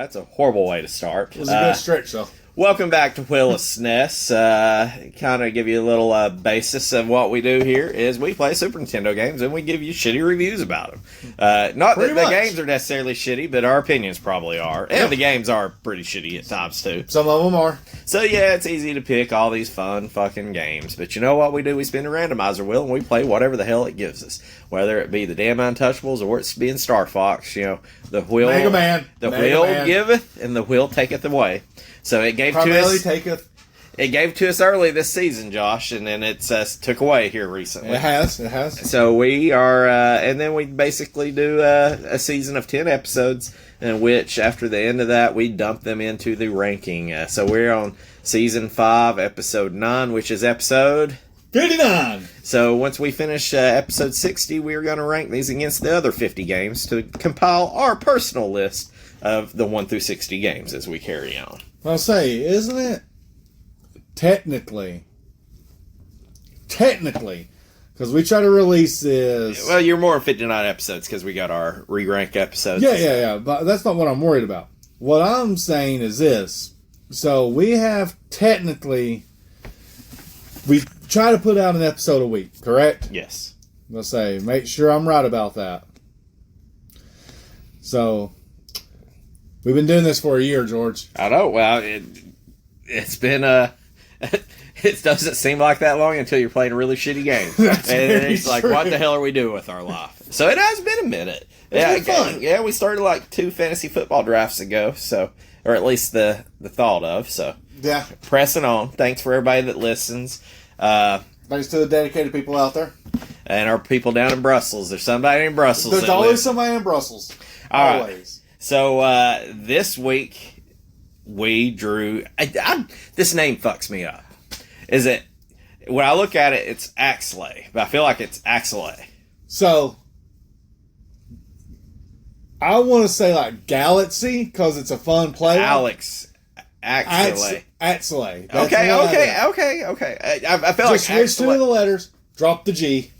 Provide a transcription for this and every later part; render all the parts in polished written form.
that's a horrible way to start. It was a good stretch, though. Welcome back to Wheellessness. Kind of give you a little basis of what we do here is we play Super Nintendo games and we give you shitty reviews about them. Not that the games are necessarily shitty, but our opinions probably are. And the games are pretty shitty at times, too. Some of them are. So, yeah, it's easy to pick all these fun fucking games. But you know what we do? We spin a randomizer wheel and we play whatever the hell it gives us. Whether it be the damn Untouchables or it's being Star Fox, you know, the wheel... Mega Man. The wheel giveth and the wheel taketh away. So it gave It gave to us early this season, Josh, and then it's took away here recently. It has. So we are, and then we basically do a season of 10 episodes, in which after the end of that, we dump them into the ranking. So we're on season 5, episode 9, which is episode 59. So once we finish episode 60, we're going to rank these against the other 50 games to compile our personal list of the 1 through 60 games as we carry on. I'll say, isn't it technically, because we try to release this... Well, you're more than 59 episodes because we got our re-rank episodes. Yeah, but that's not what I'm worried about. What I'm saying is this. So we have technically... We try to put out an episode a week, correct? Yes. I'll say, make sure I'm right about that. So... We've been doing this for a year, George. I know. Well, it's been it doesn't seem like that long until you're playing a really shitty game. And it's like, what the hell are we doing with our life? So it has been a minute. It's been fun. Yeah, we started like 2 fantasy football drafts ago, so, or at least the thought of. So yeah, pressing on. Thanks for everybody that listens. Thanks to the dedicated people out there and our people down in Brussels. There's somebody in Brussels. There's always somebody in Brussels. Always. Right. So, this week, we drew... this name fucks me up. Is it... When I look at it, it's Axelay. But I feel like it's Axelay. So, I want to say like Galaxy, because it's a fun play. Axelay. Axelay. Okay. I feel like Just switch 2 of the letters, drop the G.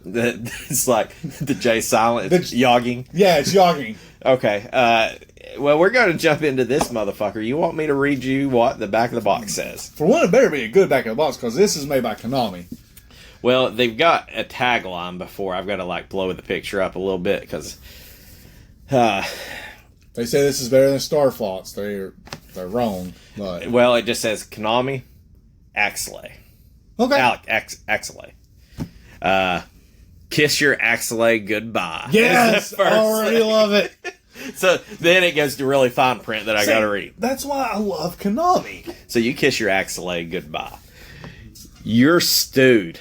It's like the J silent. It's yogging. Yeah, it's yogging. Okay. Well, we're going to jump into this motherfucker. You want me to read you what the back of the box says? For one, it better be a good back of the box, because this is made by Konami. Well, they've got a tagline before. I've got to like blow the picture up a little bit, because... they say this is better than Star Fox. They're wrong. But... Well, it just says Konami, Axelay. Okay. Axelay. Kiss your Axelay goodbye. Yes! I already love it. So then it goes to really fine print that I got to read. That's why I love Konami. So you kiss your Axelay goodbye. You're stewed.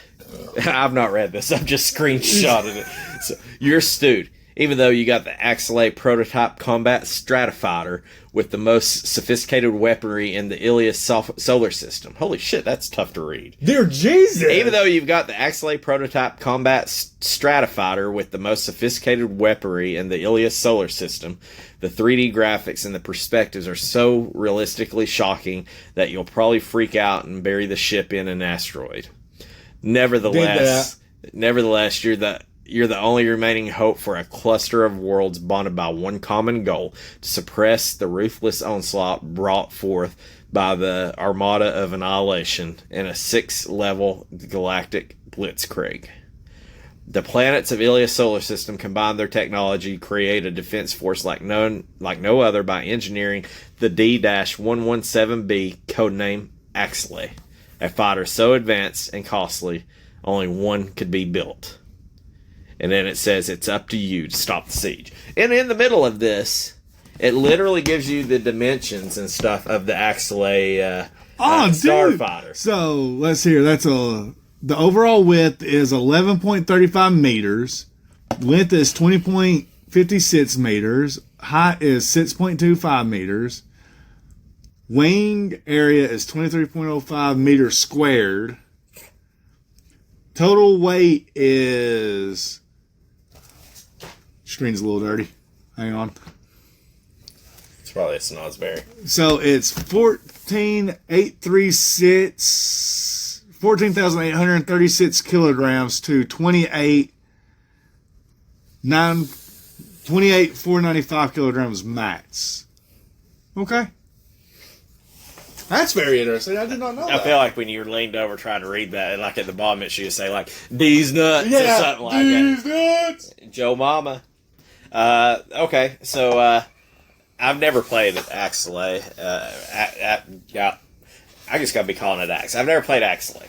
I've not read this. I've just screenshotted it. So you're stewed. Even though you got the Axelay prototype combat stratifighter with the most sophisticated weaponry in the Ilias solar system. Holy shit, that's tough to read. Dear Jesus! Even though you've got the Axelay prototype combat stratifighter with the most sophisticated weaponry in the Ilias solar system, the 3D graphics and the perspectives are so realistically shocking that you'll probably freak out and bury the ship in an asteroid. Nevertheless, you're the only remaining hope for a cluster of worlds bonded by one common goal: to suppress the ruthless onslaught brought forth by the Armada of Annihilation in a 6-level galactic blitzkrieg. The planets of Ilias solar system combine their technology, create a defense force like no other by engineering the D-117B, codename Axelay, a fighter so advanced and costly only one could be built. And then it says it's up to you to stop the siege. And in the middle of this, it literally gives you the dimensions and stuff of the Axelay starfighter. So let's hear. The overall width is 11.35 meters. Length is 20.56 meters. Height is 6.25 meters. Wing area is 23.05 meters squared. Total weight is... Screen's a little dirty. Hang on. It's probably a Snozzberry. So it's 14,836 kilograms to 28,495 kilograms max. Okay. That's very interesting. I did not know that. I feel like when you leaned over trying to read that, like at the bottom it should say like "these nuts" or Yeah, something like these that. nuts. Joe Mama. Okay, so I've never played Axelay. I just gotta be calling it Axe. I've never played Axelay.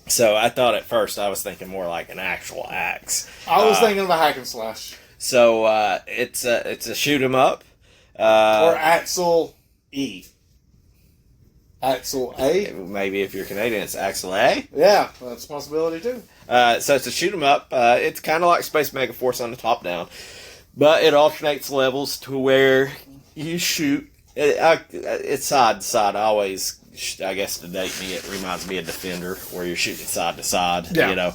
So I thought at first I was thinking more like an actual axe. I was thinking of a hack and slash. So it's a shoot 'em up. Or Axel E. Axel A. Maybe if you're Canadian, it's Axelay. Yeah, that's a possibility too. So it's a shoot 'em up. It's kind of like Space Megaforce on the top down, but it alternates levels to where you shoot. It's side to side. I guess to date me, it reminds me of Defender, where you're shooting side to side. Yeah. You know,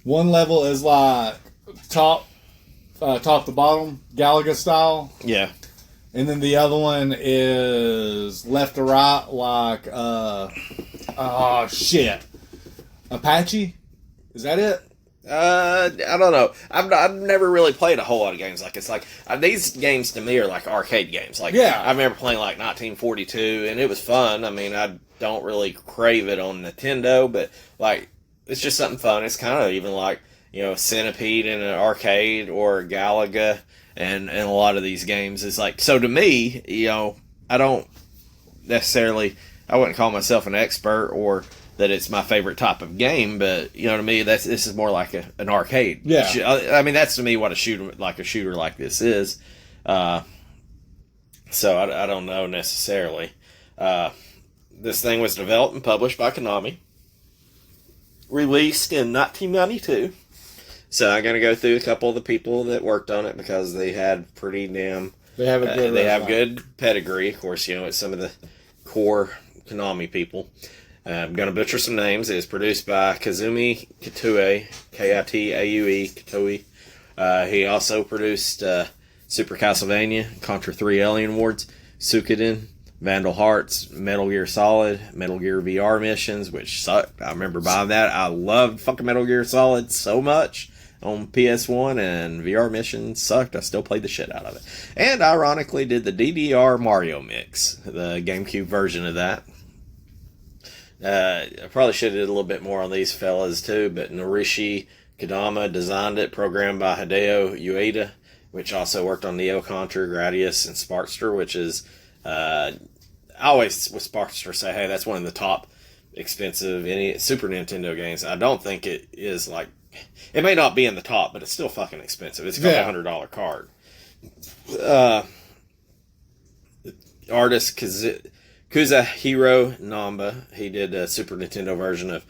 One level is like top to bottom, Galaga style. yeah. And then the other one is left to right, like Apache. Is that it? I don't know. I've never really played a whole lot of games like it's like these games to me are like arcade games. Like I remember playing like 1942 and it was fun. I mean, I don't really crave it on Nintendo, but like it's just something fun. It's kind of even like Centipede in an arcade or Galaga. And a lot of these games is like, so to me, I don't necessarily, I wouldn't call myself an expert or that it's my favorite type of game, but to me, this is more like an arcade. Yeah. I mean, that's to me what a shooter like this is. So I don't know necessarily. This thing was developed and published by Konami. Released in 1992. So I'm going to go through a couple of the people that worked on it because they had pretty damn... They have a good they have good pedigree. Of course, it's some of the core Konami people. I'm going to butcher some names. It is produced by Kazumi Kitue, K-I-T-A-U-E, Kitue. He also produced Super Castlevania, Contra 3 Alien Wars, Suikoden, Vandal Hearts, Metal Gear Solid, Metal Gear VR Missions, which sucked. I remember buying that. I loved fucking Metal Gear Solid so much on PS1, and VR Missions sucked. I still played the shit out of it. And ironically did the DDR Mario mix, the GameCube version of that. I probably should have did a little bit more on these fellas too, but Norishi Kodama designed it, programmed by Hideo Ueda, which also worked on Neo Contra, Gradius, and Sparkster, which is... I always with Sparkster say, hey, that's one of the top expensive any Super Nintendo games. I don't think it is like... It may not be in the top, but it's still fucking expensive. It's got a $100 card. Artist Kazuhiro Namba. He did a Super Nintendo version of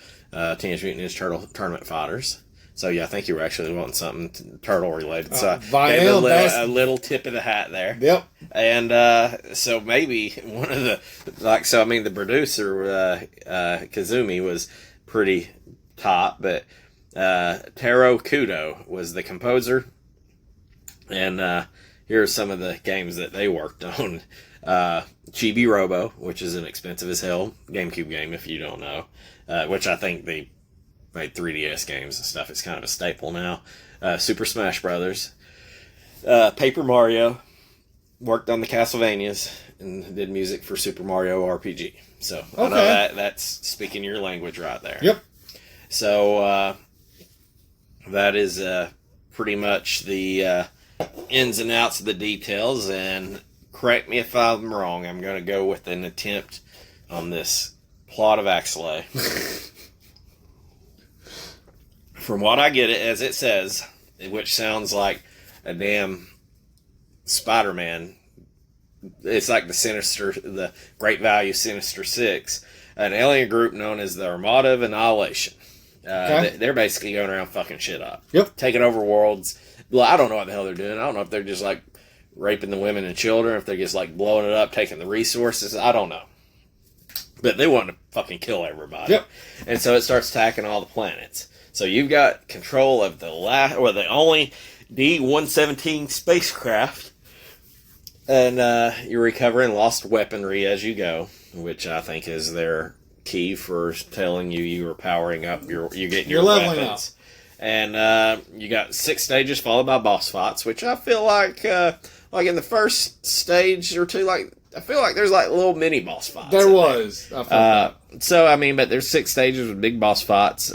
Teenage Mutant Ninja Turtle Tournament Fighters. So yeah, I think you were actually wanting something turtle related. So gave a little tip of the hat there. Yep. And so maybe one of the the producer Kazumi was pretty top, but Taro Kudo was the composer. And here are some of the games that they worked on. Chibi Robo, which is an expensive as hell GameCube game if you don't know, which I think they made 3DS games and stuff. It's kind of a staple now. Super Smash Brothers. Paper Mario. Worked on the Castlevanias and did music for Super Mario RPG. So I know that's speaking your language right there. Yep. So that is pretty much the ins and outs of the details. And correct me if I'm wrong. I'm going to go with an attempt on this plot of Axelay. From what I get it, as it says, which sounds like a damn Spider-Man. It's like the Great Value Sinister Six, an alien group known as the Armada of Annihilation. They're basically going around fucking shit up. Yep. Taking over worlds. Well, I don't know what the hell they're doing. I don't know if they're just like raping the women and children, if they're just like blowing it up, taking the resources. I don't know. But they want to fucking kill everybody. Yep. And so it starts attacking all the planets. So you've got control of the only D-117 spacecraft, and you're recovering lost weaponry as you go, which I think is their key for telling you are powering up. You're getting your leveling weapons. Up. And you got 6 stages followed by boss fights, which I feel like like in the first stage or two, like I feel like there's like little mini boss fights. There was. So I mean, but there's 6 stages with big boss fights.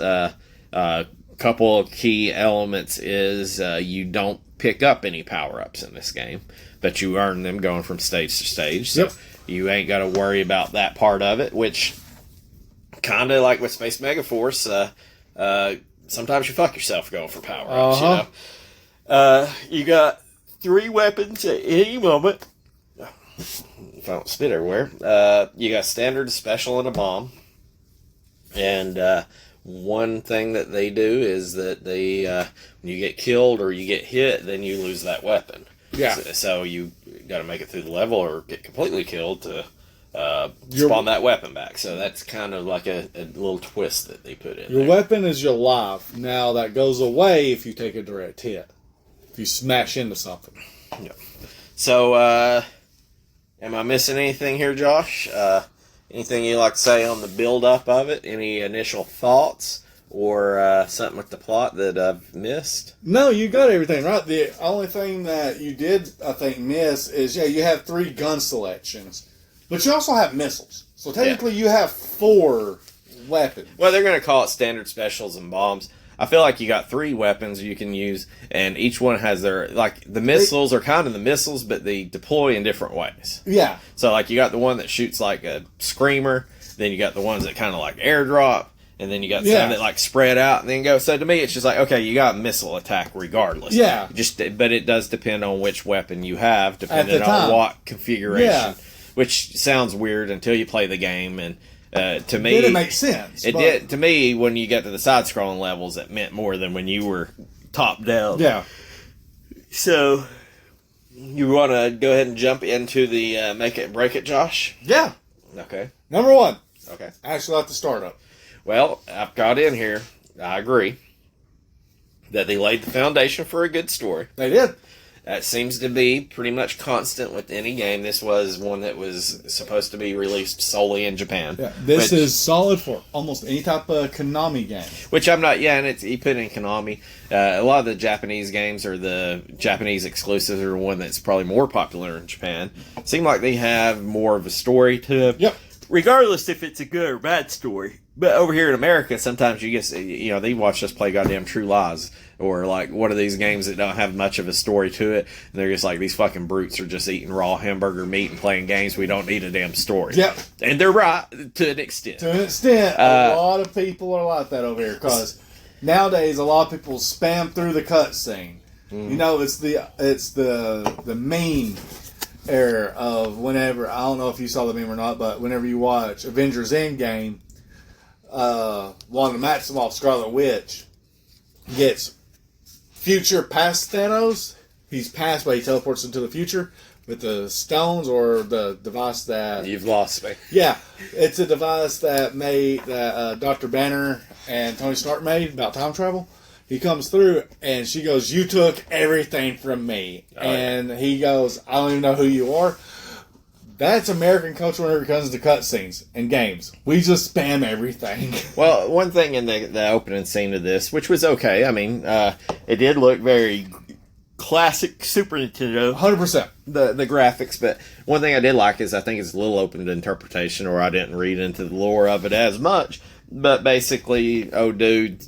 Couple of key elements is you don't pick up any power ups in this game, but you earn them going from stage to stage. So you ain't got to worry about that part of it, which kind of like with Space Megaforce. Sometimes you fuck yourself going for power ups. You know, you got 3 weapons at any moment. If I don't spit everywhere, you got standard, special, and a bomb. And one thing that they do is that they when you get killed or you get hit, then you lose that weapon. Yeah. So you got to make it through the level or get completely killed to spawn that weapon back. So that's kind of like a little twist that they put in. Your weapon is your life. Now that goes away if you take a direct hit. If you smash into something. Yeah. So, am I missing anything here, Josh? Anything you like to say on the build-up of it? Any initial thoughts or something with the plot that I've missed? No, you got everything right. The only thing that you did, I think, miss is, you have 3 gun selections. But you also have missiles. So technically you have 4 weapons. Well, they're going to call it standard, specials, and bombs. I feel like you got 3 weapons you can use, and each one has their, like, the missiles are kind of the missiles, but they deploy in different ways. Yeah. So, like, you got the one that shoots like a screamer, then you got the ones that kind of like airdrop, and then you got some that like spread out and then go. So to me, it's just like, okay, you got missile attack regardless. Yeah. But it does depend on which weapon you have, depending on what configuration. Yeah. Which sounds weird until you play the game, and to me, it makes sense. It did to me when you get to the side-scrolling levels. It meant more than when you were top down. Yeah. So you want to go ahead and jump into the make it break it, Josh? Yeah. Okay. Number 1. Okay. Actually, like the startup. Well, I've got in here. I agree that they laid the foundation for a good story. They did. That seems to be pretty much constant with any game. This was one that was supposed to be released solely in Japan. Yeah, this is solid for almost any type of Konami game. Which I'm not, and it's you put in Konami. A lot of the Japanese games or the Japanese exclusives are one that's probably more popular in Japan. Seem like they have more of a story to them. Yep. Regardless if it's a good or bad story. But over here in America, sometimes you get, they watch us play goddamn True Lies. Or like one of these games that don't have much of a story to it. And they're just like, these fucking brutes are just eating raw hamburger meat and playing games. We don't need a damn story. Yep. And they're right to an extent. To an extent. A lot of people are like that over here. Because nowadays, a lot of people spam through the cutscene. It's the meme era of whenever, I don't know if you saw the meme or not, but whenever you watch Avengers Endgame, Wanda Maximoff, Scarlet Witch, gets future past Thanos. He's past, but he teleports into the future with the stones or the device that... You've lost me. Yeah. It's a device that Dr. Banner and Tony Stark made about time travel. He comes through, and she goes, "You took everything from me." And he goes, "I don't even know who you are." That's American culture whenever it comes to cutscenes and games. We just spam everything. Well, one thing in the opening scene of this, which was okay. I mean, it did look very classic Super Nintendo. 100%. The graphics, but one thing I did like is I think it's a little open to interpretation, or I didn't read into the lore of it as much. But basically, oh dude,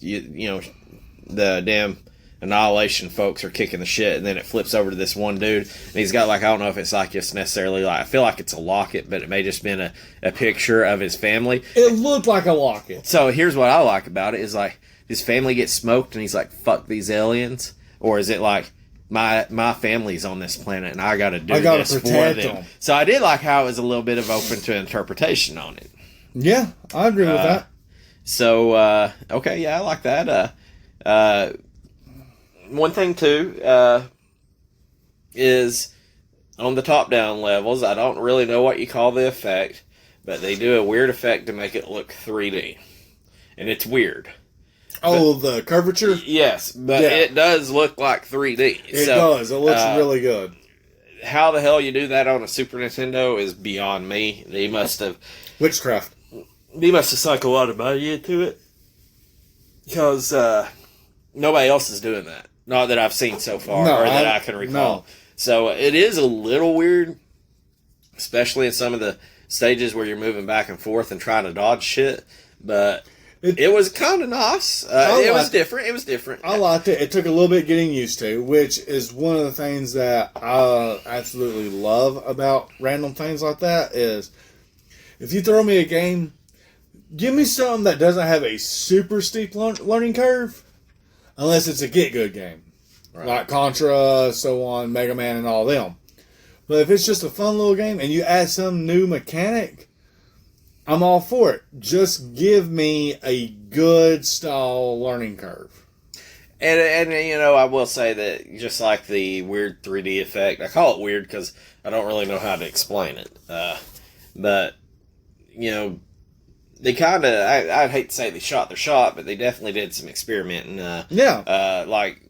the damn Annihilation folks are kicking the shit, and then it flips over to this one dude, and he's got like, I don't know if it's like just necessarily like, I feel like it's a locket, but it may just been a picture of his family. It looked like a locket. So here's what I like about it is like, his family gets smoked and he's like, fuck these aliens? Or is it like, my family's on this planet and I gotta do this for them? So I did like how it was a little bit of open to interpretation on it. Yeah, I agree with that. So, okay, yeah, I like that. One thing, too, is on the top-down levels, I don't really know what you call the effect, but they do a weird effect to make it look 3D. And it's weird. Oh, the curvature? Yes, but it does look like 3D. It does. It looks really good. How the hell you do that on a Super Nintendo is beyond me. They must have... Witchcraft. They must have sunk a lot of money into it. Because nobody else is doing that. Not that I've seen so far, or that I can recall. No. So it is a little weird, especially in some of the stages where you're moving back and forth and trying to dodge shit. But it was kind of nice. It was different. It was different. I liked it. It took a little bit getting used to, which is one of the things that I absolutely love about random things like that is if you throw me a game, give me something that doesn't have a super steep learning curve, unless it's a get good game. Right. Like Contra, so on, Mega Man, and all them. But if it's just a fun little game and you add some new mechanic, I'm all for it. Just give me a good style learning curve. And I will say that just like the weird 3D effect, I call it weird because I don't really know how to explain it. But, they kind of, I'd hate to say they shot their shot, but they definitely did some experimenting. Like,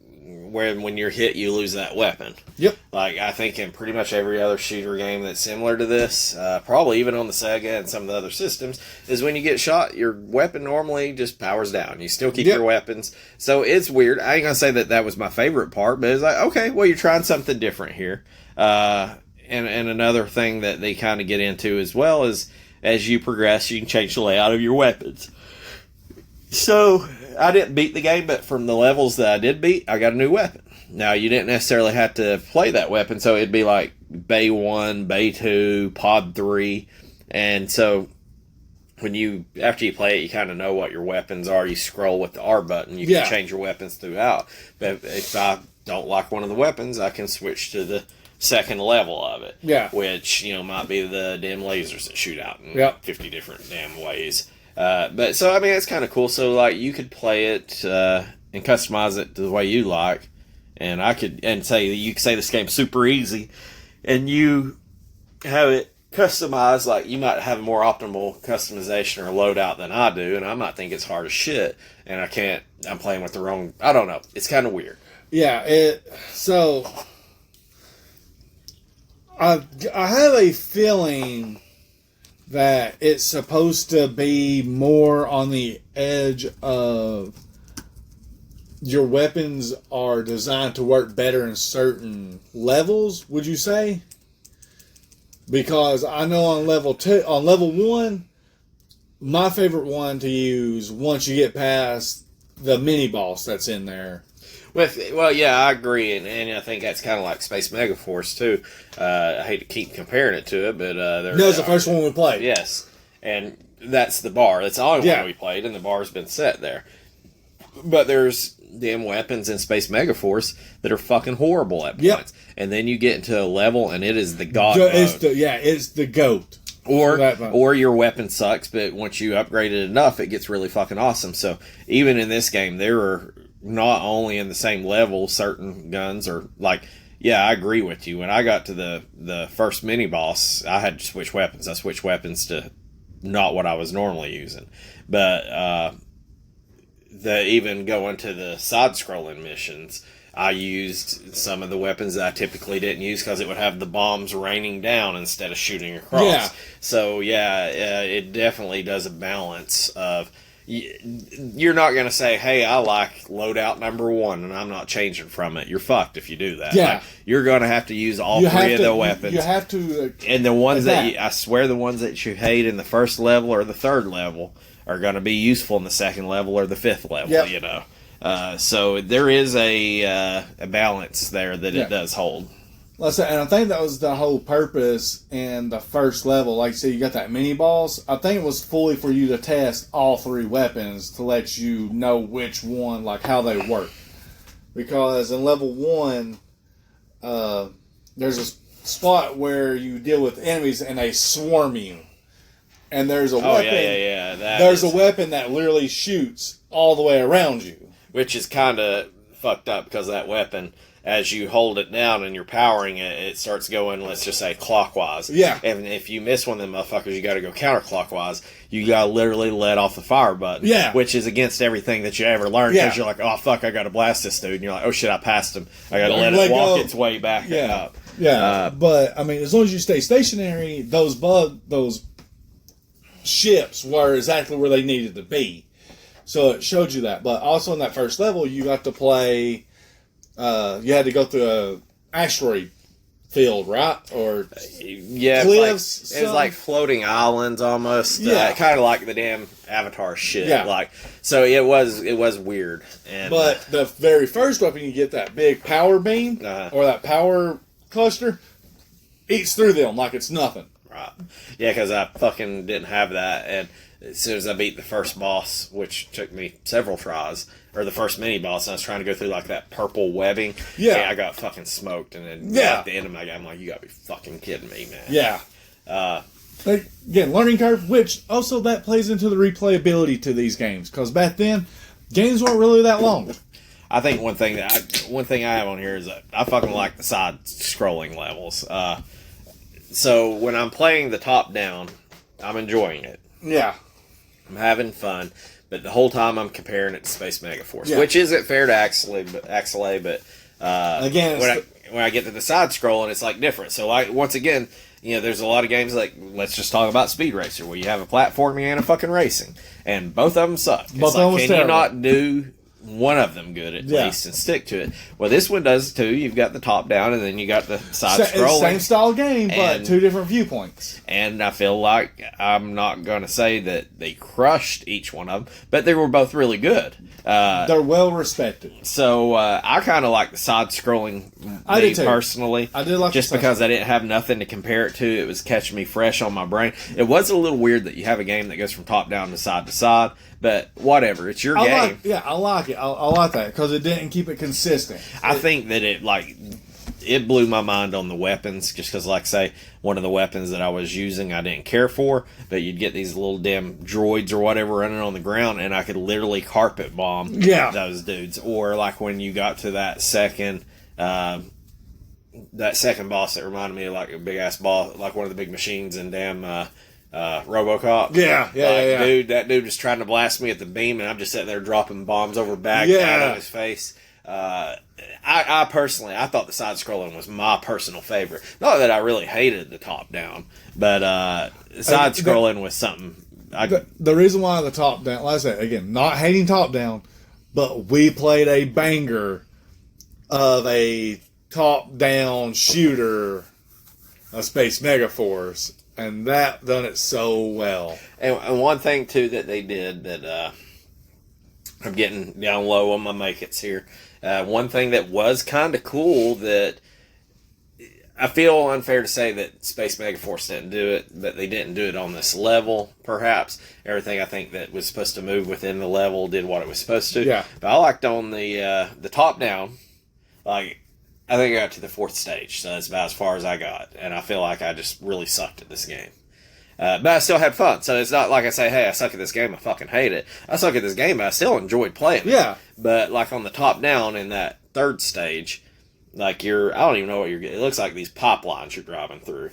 when you're hit, you lose that weapon. Yep. Like, I think in pretty much every other shooter game that's similar to this, probably even on the Sega and some of the other systems, is when you get shot, your weapon normally just powers down. You still keep your weapons. So it's weird. I ain't going to say that was my favorite part, but it's like, okay, well, you're trying something different here. And another thing that they kind of get into as well is as you progress, you can change the layout of your weapons. So I didn't beat the game, but from the levels that I did beat, I got a new weapon. Now, you didn't necessarily have to play that weapon, so it'd be like Bay 1, Bay 2, Pod 3. And so after you play it, you kind of know what your weapons are. You scroll with the R button. You can change your weapons throughout. But if I don't like one of the weapons, I can switch to the second level of it. Yeah. Which, might be the damn lasers that shoot out in 50 different damn ways. But so, I mean, it's kind of cool. So, like, you could play it and customize it to the way you like. And you could say this game's super easy. And you have it customized. Like, you might have a more optimal customization or loadout than I do. And I might think it's hard as shit. And I'm playing with the wrong, I don't know. It's kind of weird. Yeah. So, I have a feeling that it's supposed to be more on the edge of your weapons are designed to work better in certain levels, would you say? Because I know on level 1, my favorite one to use once you get past the mini boss that's in there. Well, yeah, I agree, and I think that's kind of like Space Megaforce too. I hate to keep comparing it to it, but that was the first one we played. Yes, and that's the bar. That's the only one we played, and the bar's been set there. But there's damn weapons in Space Megaforce that are fucking horrible at points, and then you get into a level, and it is the god mode. It's the goat. Or your weapon sucks, but once you upgrade it enough, it gets really fucking awesome. So even in this game, there are not only in the same level certain guns are like, I agree with you. When I got to the first mini boss, I had to switch weapons. I switched weapons to not what I was normally using. But even going to the side-scrolling missions, I used some of the weapons that I typically didn't use because it would have the bombs raining down instead of shooting across. Yeah. So, it definitely does a balance of... You're not going to say, hey, I like loadout number 1 and I'm not changing from it. You're fucked if you do that. Yeah. Like, you're going to have to use all three of the weapons. You have to. And the ones I swear the ones that you hate in the first level or the third level are going to be useful in the second level or the fifth level, So there is a balance there that it does hold. And I think that was the whole purpose in the first level. Like you said, you got that mini boss. I think it was fully for you to test all 3 weapons to let you know which one, like how they work. Because in level 1, there's a spot where you deal with enemies and they swarm you. And there's a weapon. There's a weapon that literally shoots all the way around you. Which is kind of fucked up because that weapon, as you hold it down and you're powering it, it starts going, let's just say, clockwise. Yeah. And if you miss one of them motherfuckers, you got to go counterclockwise. You got to literally let off the fire button. Yeah. Which is against everything that you ever learned. Because you're like, oh, fuck, I got to blast this dude. And you're like, oh, shit, I passed him. I got to let it walk its way back up. Yeah. But, I mean, as long as you stay stationary, those ships were exactly where they needed to be. So it showed you that. But also in that first level, you got to play... you had to go through an asteroid field, right? Or yeah, cliffs. It's like floating islands almost. Yeah, kind of like the damn Avatar shit. Yeah, like so it was weird. And but the very first weapon, you get that big power beam or that power cluster, eats through them like it's nothing. Right. Yeah, because I fucking didn't have that, and as soon as I beat the first boss, which took me several tries, or the first mini boss, and I was trying to go through like that purple webbing. Yeah, I got fucking smoked, and then at the end of my game, I'm like, you gotta be fucking kidding me, man. Yeah. Again, learning curve, which also that plays into the replayability to these games, because back then, games weren't really that long. I think one thing I have on here is that I fucking like the side scrolling levels. So when I'm playing the top down, I'm enjoying it. Yeah. I'm having fun, but the whole time I'm comparing it to Space Megaforce, which isn't fair to Axelay, but again, when I get to the side scrolling, it's like different. So like once again, there's a lot of games like, let's just talk about Speed Racer, where you have a platforming and a fucking racing, and both of them suck. Both of them can you not do one of them good at least and stick to it? Well, this one does too. You've got the top down, and then you got the side scrolling. Same style game, but two different viewpoints. And I feel like I'm not going to say that they crushed each one of them, but they were both really good. They're well respected. So I kind of like the side scrolling. I did too. Personally. I did like just because I didn't have nothing to compare it to. It was catching me fresh on my brain. It was a little weird that you have a game that goes from top down to side, but whatever. It's your game. I like it. I like that because it didn't keep it consistent. I think that it blew my mind on the weapons, just because, like, say, one of the weapons that I was using I didn't care for, but you'd get these little damn droids or whatever running on the ground, and I could literally carpet bomb those dudes. Or, like, when you got to that second boss that reminded me of, like, a big-ass boss, like one of the big machines in damn RoboCop. Yeah. Dude, that dude was trying to blast me at the beam, and I'm just sitting there dropping bombs over back out of his face. I personally, I thought the side scrolling was my personal favorite. Not that I really hated the top down, but side scrolling was something. The reason why the top down, like I said again, not hating top down, but we played a banger of a top down shooter, a Space Megaforce, and that done it so well. And one thing too that they did that I'm getting down low on my make-its here. One thing that was kind of cool that I feel unfair to say that Space Megaforce didn't do it, but they didn't do it on this level, perhaps. Everything I think that was supposed to move within the level did what it was supposed to. Yeah. But I liked on the top down, like, I think I got to the 4th stage, so that's about as far as I got. And I feel like I just really sucked at this game. But I still had fun. So it's not like I say, hey, I suck at this game, I fucking hate it. I suck at this game, but I still enjoyed playing it. Yeah. But like on the top down in that 3rd stage, like I don't even know what you're getting. It looks like these pipelines you're driving through.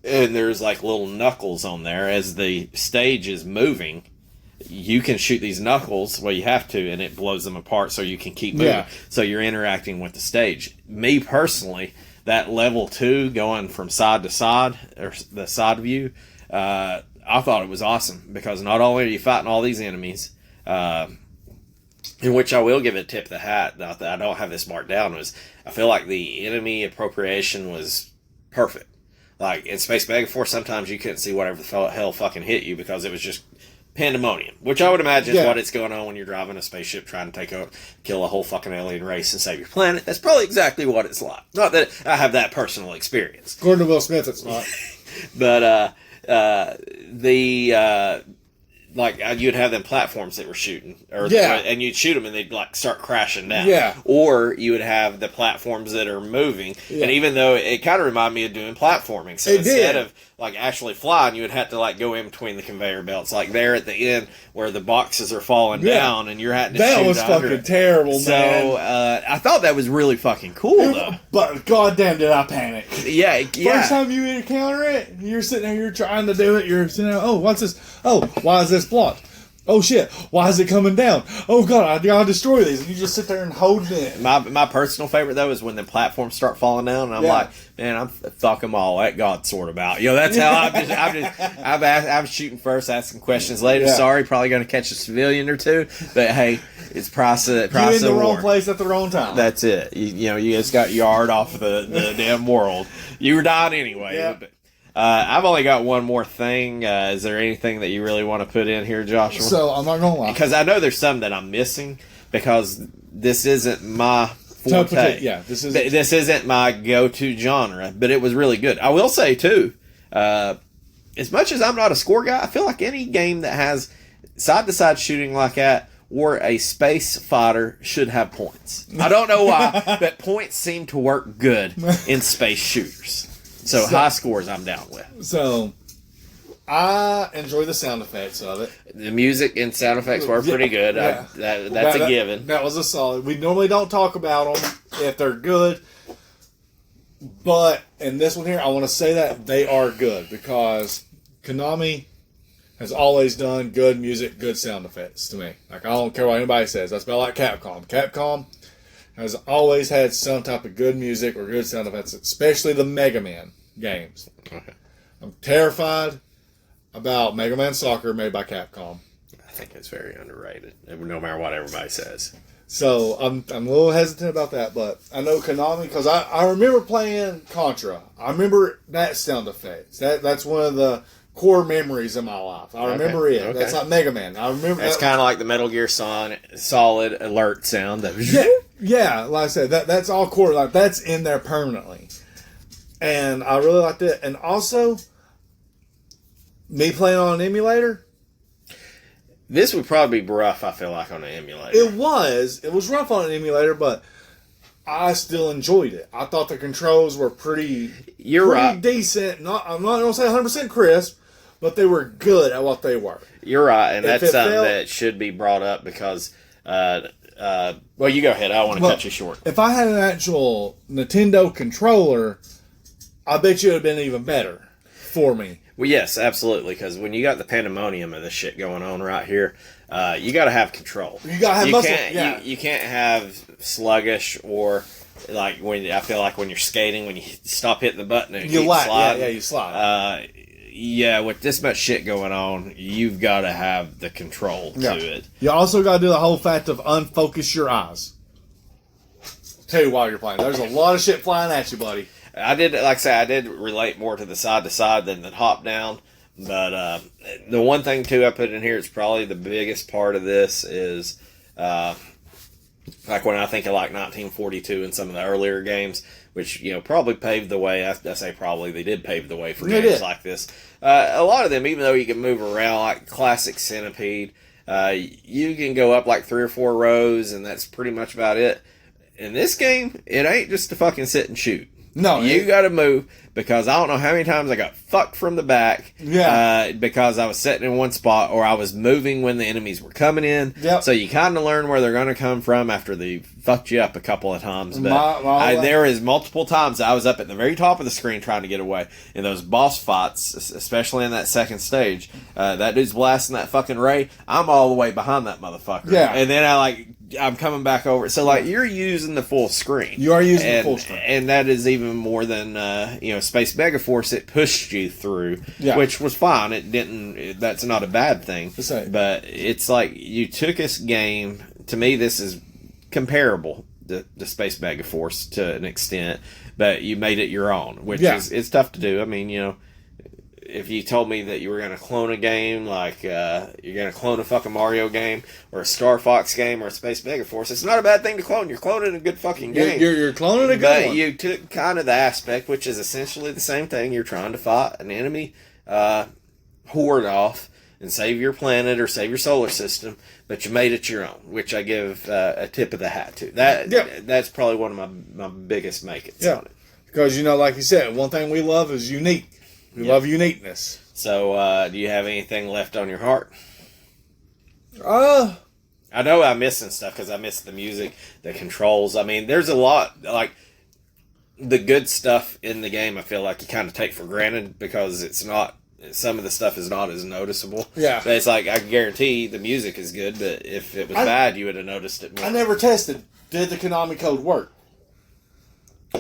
And there's like little knuckles on there. As the stage is moving, you can shoot these knuckles, well, you have to, and it blows them apart so you can keep moving. Yeah. So you're interacting with the stage. Me personally, that level 2 going from side to side, or the side view, I thought it was awesome because not only are you fighting all these enemies, in which I will give it a tip of the hat, not that I don't have this marked down, was I feel like the enemy appropriation was perfect. Like in Space Megaforce, sometimes you couldn't see whatever the hell fucking hit you because it was just pandemonium, which I would imagine is what it's going on when you're driving a spaceship trying to kill a whole fucking alien race and save your planet. That's probably exactly what it's like. Not that I have that personal experience. According to Will Smith, it's not. But you'd have them platforms that were shooting, and you'd shoot them and they'd like start crashing down. Yeah. Or you would have the platforms that are moving, and even though it kind of reminded me of doing platforming, so instead of like actually flying, you would have to like go in between the conveyor belts, like there at the end where the boxes are falling down, and you're having to shoot that was under fucking terrible, man. So I thought that was really fucking cool, though. But goddamn, did I panic? Yeah. First time you encounter it, you're sitting there, you're trying to do it, you're sitting there, oh, what's this? Oh, why is this blocked? Oh shit! Why is it coming down? Oh god! I gotta destroy these, and you just sit there and hold it. My personal favorite though is when the platforms start falling down, and I'm like, man, I'm fuck them all. That God sort about. That's how I'm shooting first, asking questions later. Yeah. Sorry, probably going to catch a civilian or two, but hey, it's price of You're in the war. wrong place at the wrong time. That's it. You just got yard off of the damn world. You were dying anyway. Yeah. But, I've only got one more thing. Is there anything that you really want to put in here, Joshua? So I'm not gonna lie, because I know there's some that I'm missing because this isn't my forte. Yeah, this isn't my go-to genre, but it was really good. I will say too, as much as I'm not a score guy, I feel like any game that has side-to-side shooting like that or a space fighter should have points. I don't know why, but points seem to work good in space shooters. So high scores I'm down with. So I enjoy the sound effects of it. The music and sound effects were pretty good. Yeah. That's a given. That was a solid. We normally don't talk about them if they're good. But in this one here, I want to say that they are good because Konami has always done good music, good sound effects to me. Like, I don't care what anybody says. That's about like Capcom. Capcom has always had some type of good music or good sound effects, especially the Mega Man games. Okay. I'm terrified about Mega Man Soccer made by Capcom. I think it's very underrated, no matter what everybody says. So I'm a little hesitant about that, but I know Konami because I remember playing Contra. I remember that sound effects. That's one of the core memories of my life. I remember it. Okay. That's like Mega Man. I remember that's kind of like the Metal Gear Solid alert sound. Yeah, like I said, that's all core. Like that's in there permanently, and I really liked it. And also, me playing on an emulator. This would probably be rough, I feel like, on an emulator. It was rough on an emulator, but I still enjoyed it. I thought the controls were pretty right. decent. I'm not going to say 100% crisp, but they were good at what they were. You're right, and that's something that should be brought up because, well, you go ahead. I don't want to cut you short. If I had an actual Nintendo controller, I bet you it would have been even better for me. Well, yes, absolutely, because when you got the pandemonium of this shit going on right here, you got to have control. You got to have muscle. You can't have sluggish or like I feel like when you're skating, when you stop hitting the button and you slide. Yeah, you slide. With this much shit going on, you've got to have the control to it. You also got to do the whole fact of unfocus your eyes. Tell you while you're playing, there's a lot of shit flying at you, buddy. I did relate more to the side to side than the top down. But the one thing too I put in here, it's probably the biggest part of this is like when I think of like 1942 and some of the earlier games, which probably paved the way. I say probably they did pave the way for games like this. A lot of them, even though you can move around, like classic Centipede, you can go up like 3 or 4 rows, and that's pretty much about it. In this game, it ain't just to fucking sit and shoot. No, you got to move because I don't know how many times I got fucked from the back. Yeah, because I was sitting in one spot or I was moving when the enemies were coming in. Yep. So you kind of learn where they're going to come from after they fucked you up a couple of times. But there is multiple times I was up at the very top of the screen trying to get away in those boss fights, especially in that second stage. That dude's blasting that fucking ray. I'm all the way behind that motherfucker. Yeah, and then I'm coming back over. So you're using the full screen. You are using the full screen, and that is even more than Space Megaforce. It pushed you through, which was fine. It didn't. That's not a bad thing. But it's like you took this game. To me, this is comparable to Space Megaforce to an extent, but you made it your own, which is it's tough to do. I mean, if you told me that you were going to clone a game, like you're going to clone a fucking Mario game or a Star Fox game or a Space Megaforce, it's not a bad thing to clone. You're cloning a good fucking game. You're cloning a good but one. You took kind of the aspect, which is essentially the same thing. You're trying to fight an enemy horde off and save your planet or save your solar system, but you made it your own, which I give a tip of the hat to. That's probably one of my biggest make-its on it. Because, like you said, one thing we love is unique. We love uniqueness. So, do you have anything left on your heart? I know I'm missing stuff because I missed the music, the controls. I mean, there's a lot, like, the good stuff in the game I feel like you kind of take for granted because it's not some of the stuff is not as noticeable. Yeah. But it's like, I can guarantee the music is good, but if it was bad, you would have noticed it more. I never tested. Did the Konami code work?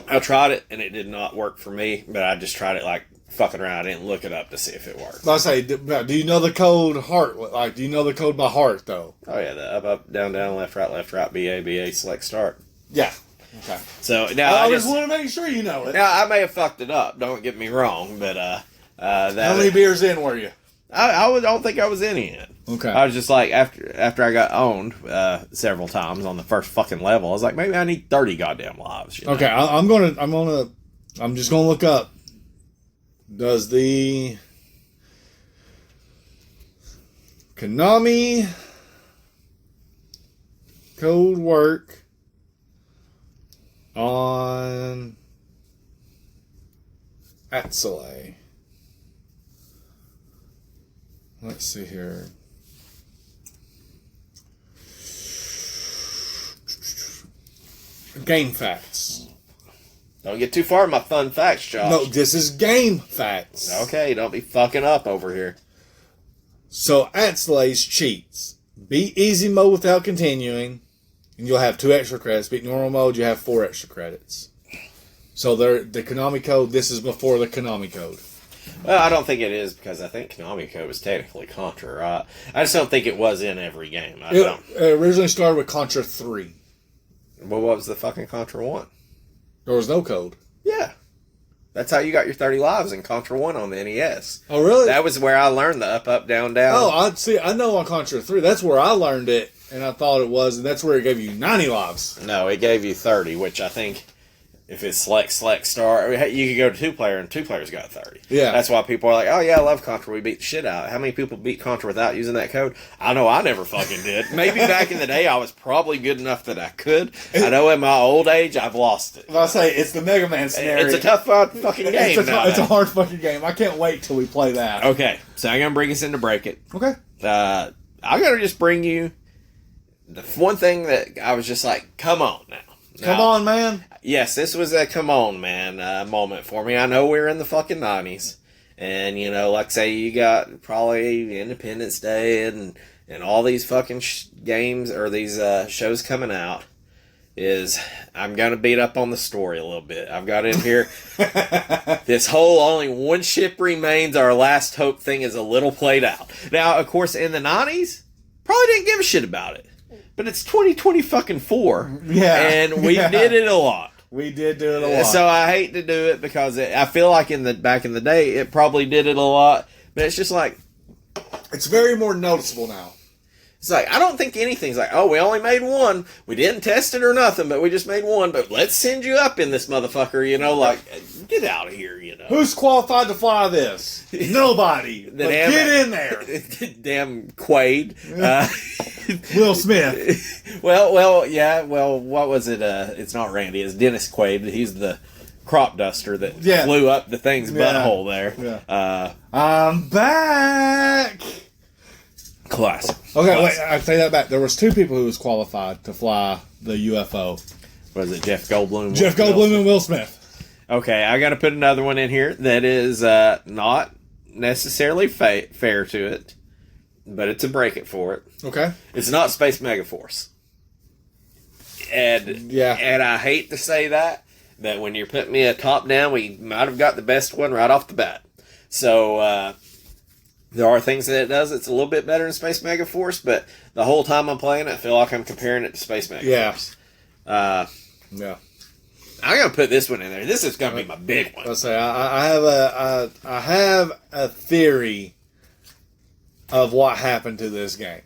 I tried it, and it did not work for me, but I just tried it like fucking around. I didn't look it up to see if it worked. I say, do you know the code heart? Like, do you know the code by heart, though? Oh, yeah, the up, down, left, right, BA, select, start. Yeah. Okay. So, now I just want to make sure you know it. Now, I may have fucked it up, don't get me wrong, but how many beers in were you? I don't think I was any in. Okay. I was just like, after I got owned several times on the first fucking level, I was like, maybe I need 30 goddamn lives. You know? Okay, I'm just gonna look up. Does the Konami code work on Axelay? Let's see here. Game facts. Don't get too far in my fun facts, Josh. No, this is game facts. Okay, don't be fucking up over here. So Axelay's cheats. Beat easy mode without continuing, and you'll have 2 extra credits. Beat normal mode, you have 4 extra credits. So the Konami code, this is before the Konami code. Well, I don't think it is, because I think Konami code was technically Contra, right? I just don't think it was in every game. It originally started with Contra 3. Well, what was the fucking Contra 1? There was no code. Yeah. That's how you got your 30 lives in Contra 1 on the NES. Oh, really? That was where I learned the up, down, down. Oh, I know on Contra 3. That's where I learned it, and I thought it was, and that's where it gave you 90 lives. No, it gave you 30, which I think if it's select, start, you could go to 2-player, and 2 players got 30. Yeah. That's why people are like, oh yeah, I love Contra, we beat the shit out. How many people beat Contra without using that code? I know I never fucking did. Maybe back in the day I was probably good enough that I could. I know in my old age I've lost it. I'll say, it's the Mega Man scenario. It's a tough fucking game. It's a hard fucking game. I can't wait till we play that. Okay, so I'm going to bring us in to break it. Okay. I'm going to just bring you the one thing that I was just like, come on now. Come on, man. Yes, this was a come on, man moment for me. I know we're in the fucking 90s. And, you know, like say you got probably Independence Day and all these fucking games or these shows coming out. I'm going to beat up on the story a little bit. I've got in here, this whole only one ship remains, our last hope thing is a little played out. Now, of course, in the 90s, probably didn't give a shit about it. But it's 2020 fucking 4. Yeah. And we did it a lot. We did do it a lot. So I hate to do it because I feel like back in the day, it probably did it a lot. But it's just like... It's very more noticeable now. It's like, I don't think anything's like, oh, we only made one. We didn't test it or nothing, but we just made one. But let's send you up in this motherfucker, you know, like, get out of here, you know. Who's qualified to fly this? Nobody. But get in there. Damn Quaid. Will Smith. Well, yeah, what was it? It's not Randy, it's Dennis Quaid. He's the crop duster that flew up the thing's butthole there. Yeah. I'm back. Classic. Okay, wait, I take that back. There was 2 people who was qualified to fly the UFO. Was it Jeff Goldblum? Jeff Goldblum and Will Smith. Okay, I got to put another one in here that is not necessarily fair to it, but it's a break it for it. Okay. It's not Space Megaforce. And I hate to say that when you're putting me a top down, we might have got the best one right off the bat. So, there are things that it does that's a little bit better than Space Megaforce, but the whole time I'm playing it, I feel like I'm comparing it to Space Megaforce. Yeah. I'm going to put this one in there. This is going to be my big one. Let's say I have a theory of what happened to this game.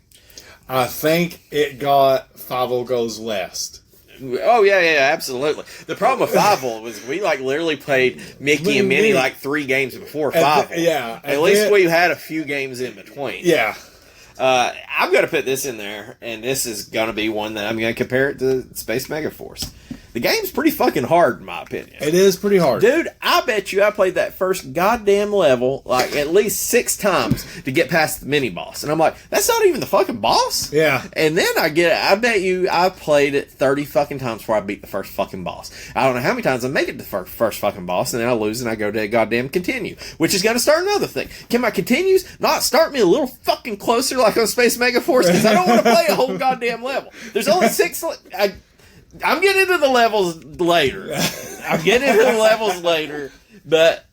I think it got Fievel Goes West. Oh, yeah, absolutely. The problem with Fievel was we, literally played Mickey and Minnie, 3 games before Fievel. At least we had a few games in between. Yeah. I'm going to put this in there, and this is going to be one that I'm going to compare it to Space Megaforce. The game's pretty fucking hard, in my opinion. It is pretty hard. Dude, I bet you I played that first goddamn level like at least 6 times to get past the mini boss. And I'm like, that's not even the fucking boss? Yeah. And then I bet you I played it 30 fucking times before I beat the first fucking boss. I don't know how many times I make it to the first fucking boss, and then I lose and I go to a goddamn continue, which is going to start another thing. Can my continues not start me a little fucking closer like on Space Mega Force? Because I don't want to play a whole goddamn level. There's only 6... I'm getting into the levels later. But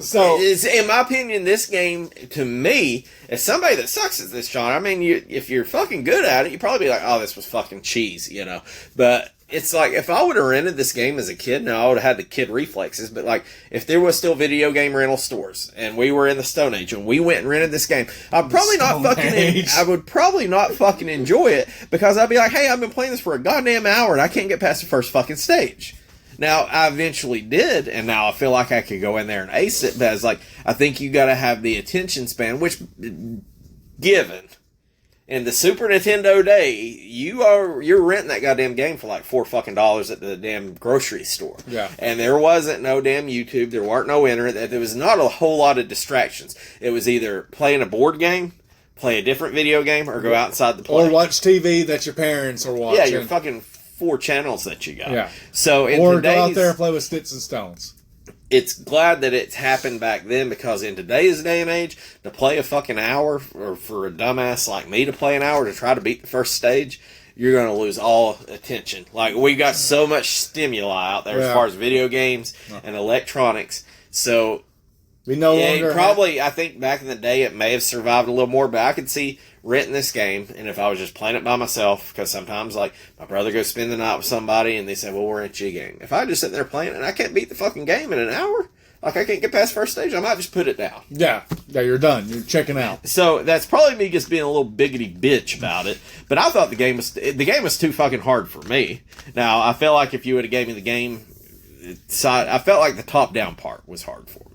so in my opinion, this game to me, as somebody that sucks at this genre, I mean, if you're fucking good at it, you'd probably be like, "Oh, this was fucking cheese," you know. But it's like if I would have rented this game as a kid, now I would have had the kid reflexes. But like if there was still video game rental stores and we were in the Stone Age and we went and rented this game, I would probably not fucking enjoy it because I'd be like, hey, I've been playing this for a goddamn hour and I can't get past the first fucking stage. Now I eventually did, and now I feel like I could go in there and ace it. But it's like I think you got to have the attention span, which given. In the Super Nintendo day, you're renting that goddamn game for like $4 fucking at the damn grocery store. Yeah. And there wasn't no damn YouTube. There weren't no internet. There was not a whole lot of distractions. It was either playing a board game, play a different video game, or go outside the play. Or watch TV that your parents are watching. Yeah, your fucking 4 channels that you got. Yeah. So or go out there and play with sticks and stones. It's glad that it's happened back then because in today's day and age, to play a fucking hour, or for a dumbass like me to play an hour to try to beat the first stage, you're going to lose all attention. Like, we got so much stimuli out there as far as video games and electronics. So, we no longer I think back in the day it may have survived a little more, but I could see renting this game, and if I was just playing it by myself, because sometimes, like, my brother goes spend the night with somebody, and they say, well, we'll rent you a game. If I just sit there playing it, and I can't beat the fucking game in an hour, like, I can't get past first stage, I might just put it down. Yeah, you're done. You're checking out. So, that's probably me just being a little biggity bitch about it, but I thought the game was too fucking hard for me. Now, I feel like if you would have gave me the game side, I felt like the top-down part was hard for me.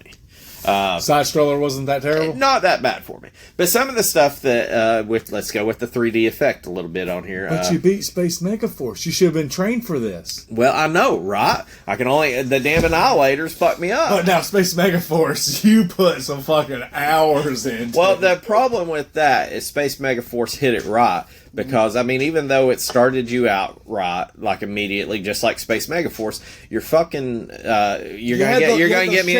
Side scroller wasn't that terrible? Not that bad for me. But some of the stuff that, let's go with the 3D effect a little bit on here. But you beat Space Mega Force. You should have been trained for this. Well, I know, right? The damn Annihilators fucked me up. But now Space Mega Force, you put some fucking hours into Well, the problem with that is Space Mega Force hit it right. Because, I mean, even though it started you out right, like immediately, just like Space Mega Force, you're fucking, you're gonna get me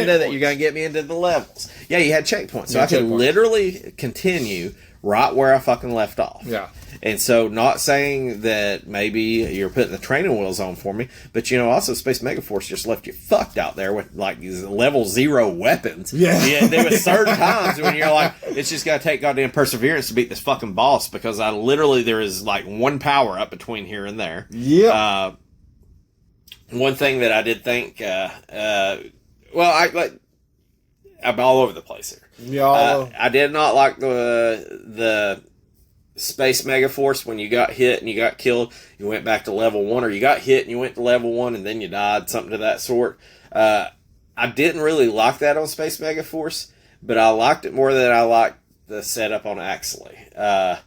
into the levels. Yeah, you had checkpoints. So I could literally continue right where I fucking left off. Yeah. And so, not saying that maybe you're putting the training wheels on for me, but also Space Mega Force just left you fucked out there with like these level 0 weapons. Yeah. There was certain times when you're like, it's just got to take goddamn perseverance to beat this fucking boss because there is like 1 power up between here and there. Yeah. One thing that I did think, I'm all over the place here. Yeah. I did not like the Space Mega Force when you got hit and you got killed, you went back to level 1, or you got hit and you went to level 1 and then you died, something to that sort. I didn't really like that on Space Mega Force, but I liked it more than I liked the setup on Axelay.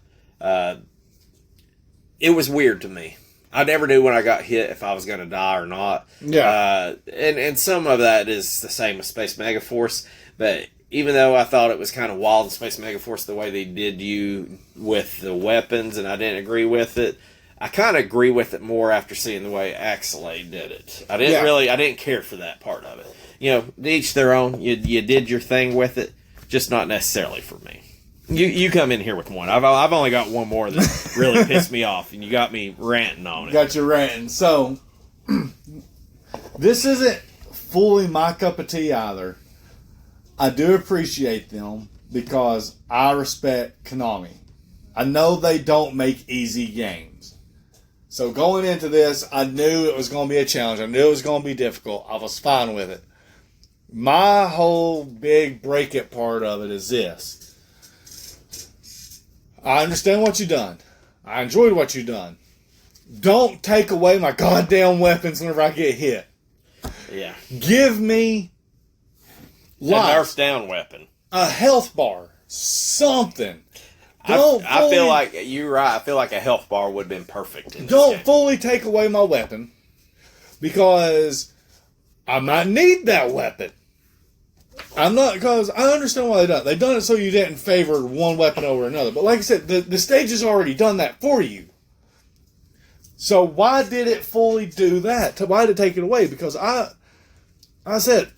It was weird to me. I never knew when I got hit if I was going to die or not. Yeah. And some of that is the same with Space Mega Force, but even though I thought it was kind of wild in Space Mega Force the way they did you with the weapons, and I didn't agree with it, I kind of agree with it more after seeing the way Axelay did it. I didn't care for that part of it. Each their own. You did your thing with it, just not necessarily for me. You come in here with one. I've only got one more that really pissed me off, and you got me ranting on it. Got you ranting. So, this isn't fully my cup of tea either. I do appreciate them because I respect Konami. I know they don't make easy games. So going into this, I knew it was going to be a challenge. I knew it was going to be difficult. I was fine with it. My whole big break it part of it is this. I understand what you've done. I enjoyed what you've done. Don't take away my goddamn weapons whenever I get hit. Yeah. Give me a nerf down weapon. A health bar. Something. I feel like you're right. I feel like a health bar would have been perfect. Don't fully take away my weapon, because I might need that weapon. I'm not, because I understand why they done it. They done it so you didn't favor one weapon over another. But like I said, the stage has already done that for you. So why did it fully do that? Why did it take it away? Because I said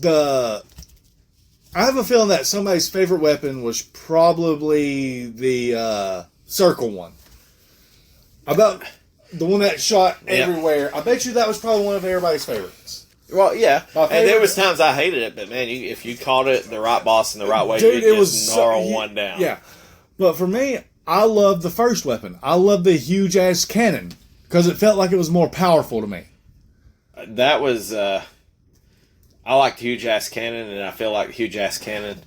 I have a feeling that somebody's favorite weapon was probably the circle one. About the one that shot everywhere. I bet you that was probably one of everybody's favorites. Well, yeah, and there was times I hated it, but man, if you caught it the right boss in the right way, dude, you just gnarl one down. Yeah, but for me, I love the first weapon. I love the huge ass cannon because it felt like it was more powerful to me. That was I liked huge ass cannon, and I feel like huge ass cannon.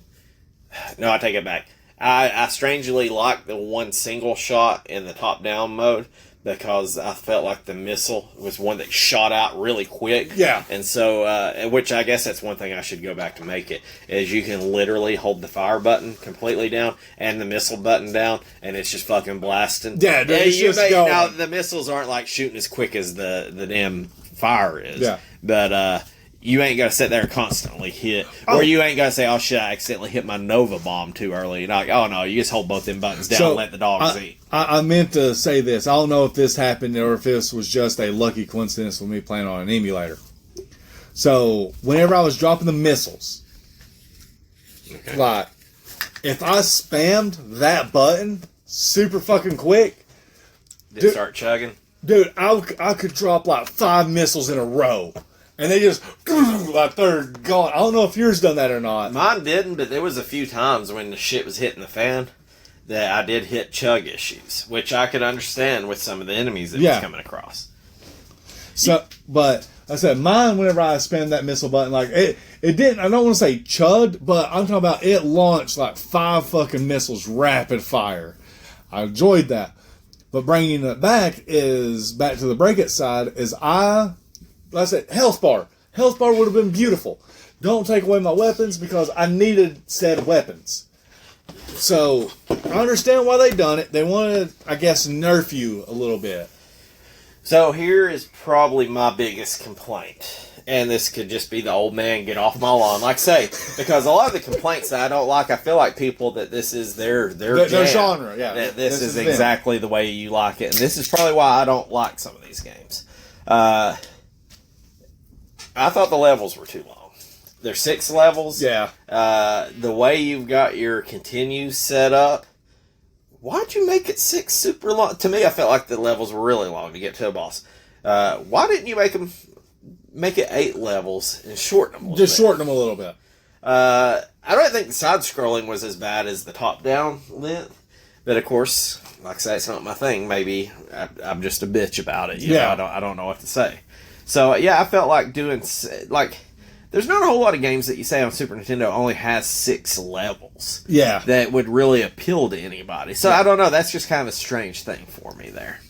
No, I take it back. I strangely liked the one single shot in the top down mode, because I felt like the missile was one that shot out really quick. Yeah. And so, which I guess that's one thing I should go back to make it, is you can literally hold the fire button completely down and the missile button down, and it's just fucking blasting. Yeah, dude, it's just going. Now, the missiles aren't like shooting as quick as the damn fire is. Yeah. But, you ain't got to sit there and constantly hit. Or you ain't got to say, oh shit, I accidentally hit my Nova bomb too early. You're like, oh no, you just hold both them buttons down and let the dogs eat. I meant to say this. I don't know if this happened or if this was just a lucky coincidence with me playing on an emulator. So, whenever I was dropping the missiles, like, if I spammed that button super fucking quick, Did it start chugging? Dude, I could drop like 5 missiles in a row. And they just, like, they're gone. I don't know if yours done that or not. Mine didn't, but there was a few times when the shit was hitting the fan that I did hit chug issues, which I could understand with some of the enemies that was coming across. So, but like I said, mine, whenever I spammed that missile button, like, it didn't, I don't want to say chugged, but I'm talking about it launched like 5 fucking missiles rapid fire. I enjoyed that. But bringing it back to the break it side, is like I said, health bar. Health bar would have been beautiful. Don't take away my weapons, because I needed said weapons. So, I understand why they done it. They wanted, I guess, nerf you a little bit. So, here is probably my biggest complaint. And this could just be the old man get off my lawn. Like I say, because a lot of the complaints that I don't like, I feel like people that this is their genre. Yeah, that this is exactly the way you like it. And this is probably why I don't like some of these games. I thought the levels were too long. There's 6 levels. Yeah. The way you've got your continue set up, why'd you make it 6 super long? To me, I felt like the levels were really long to get to a boss. Why didn't you make it 8 levels and shorten them? Shorten them a little bit. I don't think the side scrolling was as bad as the top down length, but of course, like I say, it's not my thing. Maybe I'm just a bitch about it. You know, I don't know what to say. So, yeah, I felt like doing, like, there's not a whole lot of games that you say on Super Nintendo only has 6 levels. Yeah. That would really appeal to anybody. So, I don't know. That's just kind of a strange thing for me there.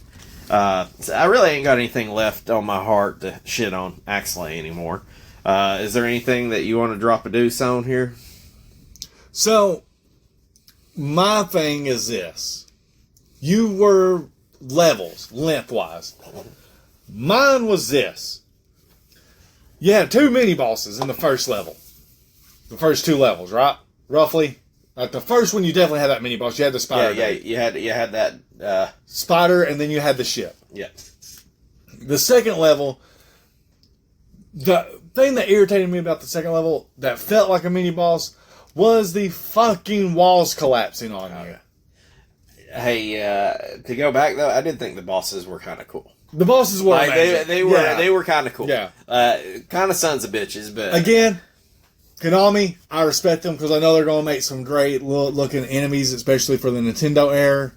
So I really ain't got anything left on my heart to shit on Axelay anymore. Is there anything that you want to drop a deuce on here? So, my thing is this. You were levels, lengthwise. Mine was this. You had 2 mini-bosses in the first level. The first 2 levels, right? Roughly. Like the first one, you definitely had that mini-boss. You had the spider. Yeah, you had that... spider, and then you had the ship. Yeah. The second level, the thing that irritated me about the second level that felt like a mini-boss was the fucking walls collapsing on you. Hey, to go back, though, I did think the bosses were kind of cool. The bosses were amazing. They were kind of cool. Yeah. Kind of sons of bitches, but... Again, Konami, I respect them because I know they're going to make some great looking enemies, especially for the Nintendo era.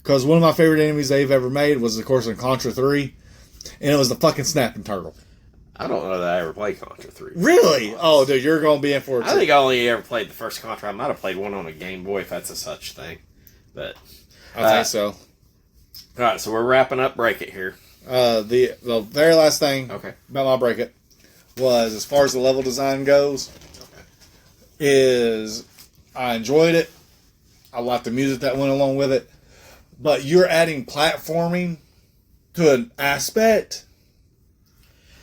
Because one of my favorite enemies they've ever made was, of course, in Contra 3. And it was the fucking snapping turtle. I don't know that I ever played Contra 3. Really? Oh, dude, you're going to be in for it. I think I only ever played the first Contra. I might have played one on a Game Boy, if that's a such thing. But I think so. All right, so we're wrapping up Break It here. The very last thing about my Break It was, as far as the level design goes, is I enjoyed it. I like the music that went along with it. But you're adding platforming to an aspect,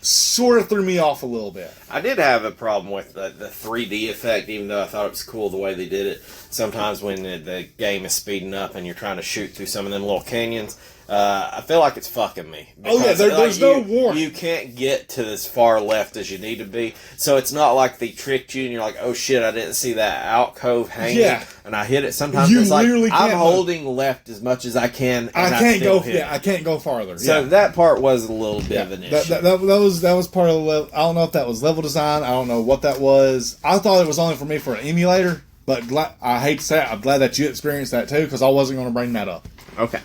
sort of threw me off a little bit. I did have a problem with the 3D effect, even though I thought it was cool the way they did it. Sometimes when the game is speeding up and you're trying to shoot through some of them little canyons, I feel like it's fucking me. Because, there's no warning. You can't get to as far left as you need to be. So it's not like they tricked you and you're like, oh shit, I didn't see that alcove hanging. Yeah. And I hit it. Sometimes it's like, I'm holding left as much as I can. And I can't go farther. So that part was a little bit of an issue. That was part of the level. I don't know if that was level design. I don't know what that was. I thought it was only for me for an emulator. But I hate to say it, I'm glad that you experienced that too, because I wasn't going to bring that up. Okay.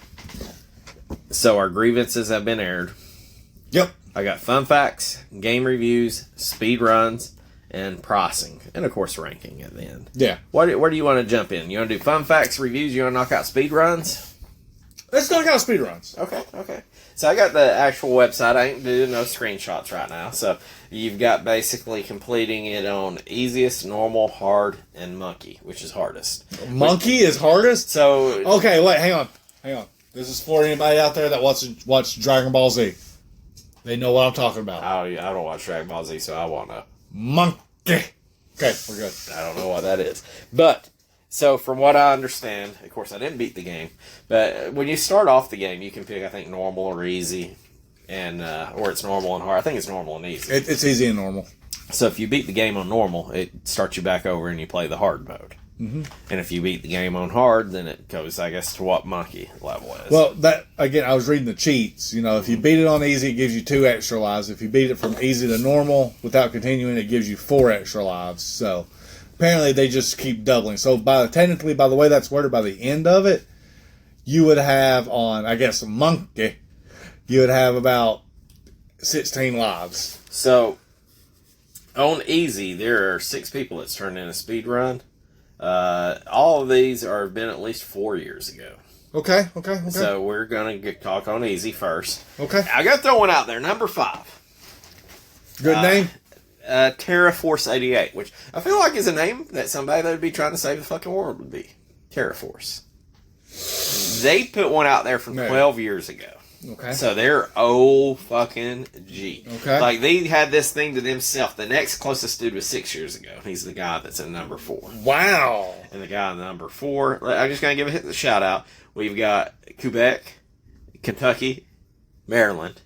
So our grievances have been aired. Yep. I got fun facts, game reviews, speed runs, and pricing, and of course ranking at the end. Yeah. Where do you want to jump in? You want to do fun facts, reviews? You want to knock out speed runs? Let's knock out speed runs. Okay. So I got the actual website. I ain't doing no screenshots right now. So you've got basically completing it on easiest, normal, hard, and monkey, which is hardest. Monkey is hardest? So okay, wait, hang on. This is for anybody out there that watch Dragon Ball Z. They know what I'm talking about. I don't watch Dragon Ball Z, so I won't know. Monkey. Okay, we're good. I don't know what that is. But, so from what I understand, of course I didn't beat the game, but when you start off the game, you can pick, I think, normal or easy, and or it's normal and hard. I think it's normal and easy. It's easy and normal. So if you beat the game on normal, it starts you back over and you play the hard mode. Mm-hmm. And if you beat the game on hard, then it goes, I guess, to what monkey level is. Well, that again, I was reading the cheats. You know, if you beat it on easy, it gives you 2 extra lives. If you beat it from easy to normal without continuing, it gives you 4 extra lives. So apparently, they just keep doubling. So technically, by the way that's worded, by the end of it, you would have on, I guess, a monkey, you would have about 16 lives. So on easy, there are 6 people that's turned in a speed run. All of these are been at least 4 years ago. Okay. So we're going to talk on easy first. Okay. I got to throw one out there. Number 5. Good name? Terra Force 88, which I feel like is a name that somebody that would be trying to save the fucking world would be. Terra Force. They put one out there from 12 years ago. Okay. So they're old fucking G. Okay. Like, they had this thing to themselves. The next closest dude was 6 years ago. He's the guy that's in number 4. Wow. And the guy in number 4, I'm just going to give a shout out. We've got Quebec, Kentucky, Maryland,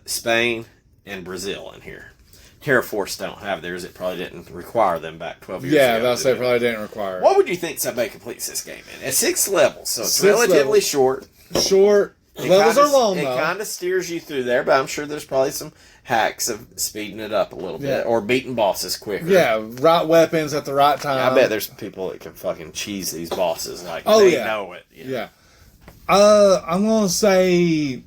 Spain, and Brazil in here. TerraForce don't have theirs. It probably didn't require them back 12 years ago. Yeah, that's it. Probably didn't require it. What would you think somebody completes this game in? At 6 levels, so it's relatively short. Levels are long, though. It kind of steers you through there, but I'm sure there's probably some hacks of speeding it up a little bit, or beating bosses quicker. Yeah, right weapons at the right time. I bet there's people that can fucking cheese these bosses. Like, they know it. You know? Yeah. I'm going to say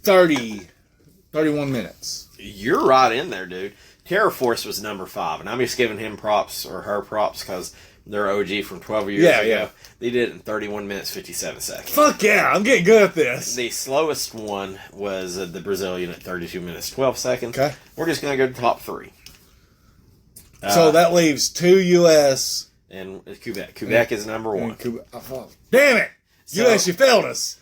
31 minutes. You're right in there, dude. TerraForce was number 5, and I'm just giving him props, or her props, because they're OG from 12 years ago. Yeah. They did it in 31 minutes, 57 seconds. Fuck yeah, I'm getting good at this. The slowest one was the Brazilian at 32 minutes, 12 seconds. Okay. We're just going to go to top 3. So that leaves 2 U.S. And Quebec. Quebec is number 1. Damn it! So, U.S., you failed us.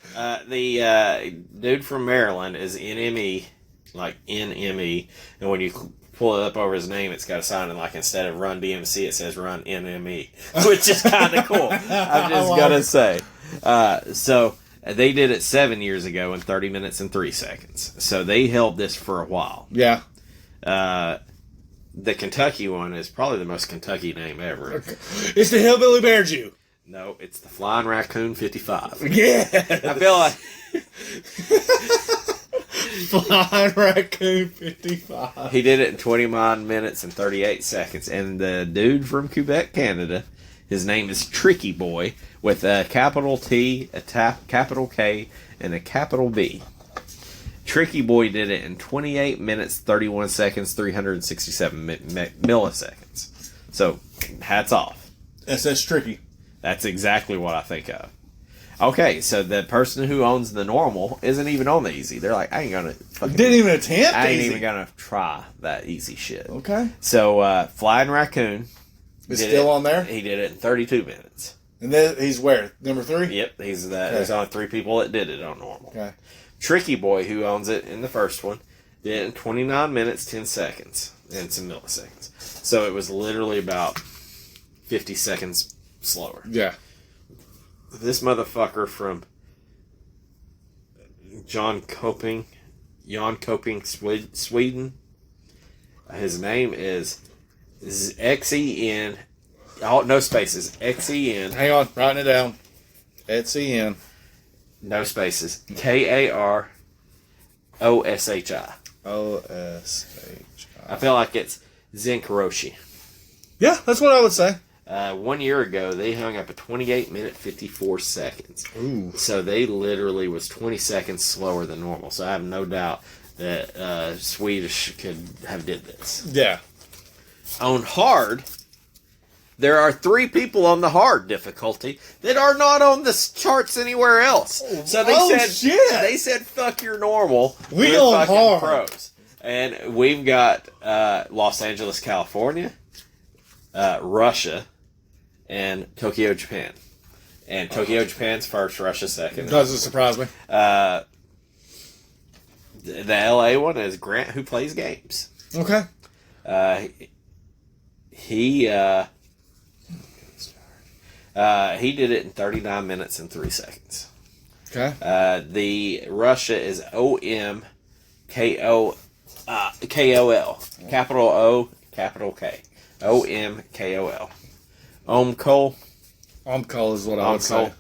The dude from Maryland is NME, like NME, and when you pull it up over his name, it's got a sign, and like instead of Run DMC, it says Run NME, which is kind of cool. I'm just gonna say. So they did it 7 years ago in 30 minutes and 3 seconds. So they held this for a while. Yeah. The Kentucky one is probably the most Kentucky name ever. Okay. It's the Hillbilly Bear Jew. No, it's the Flying Raccoon 55. Yeah. I feel like Flying Raccoon 55. He did it in 29 minutes and 38 seconds. And the dude from Quebec, Canada, his name is Tricky Boy with a capital T, a capital K, and a capital B. Tricky Boy did it in 28 minutes, 31 seconds, 367 milliseconds. So, hats off. That's tricky. That's exactly what I think of. Okay, so the person who owns the normal isn't even on the easy. They're like, I ain't gonna fucking... Didn't even attempt I ain't easy. even gonna try that easy shit. Okay. So, Flying Raccoon It's still on there? He did it in 32 minutes. And then he's where? Number 3? Yep, he's that. Okay. There's only 3 people that did it on normal. Okay. Tricky Boy, who owns it in the first one, did it in 29 minutes, 10 seconds, and some milliseconds. So it was literally about 50 seconds slower. Yeah. This motherfucker from Jönköping, Sweden. His name is XEN. Oh, no spaces. XEN. Hang on, writing it down. XEN. No spaces. KAROSHI. OSHI. I feel like it's Zenkaroshi. Yeah, that's what I would say. 1 year ago, they hung up a 28 minute 54 seconds. Ooh. So they literally was 20 seconds slower than normal. So I have no doubt that Swedish could have did this. Yeah. On hard, there are 3 people on the hard difficulty that are not on the charts anywhere else. So they said fuck your normal. We on hard. Pros. And we've got Los Angeles, California, Russia, and Tokyo, Japan. And Tokyo, Japan's first, Russia second. Doesn't surprise me. The LA one is Grant, who plays games. Okay. He did it in 39 minutes and 3 seconds. Okay. The Russia is OMKOL. Capital O, capital K. OMKOL. Omkol is what I would say.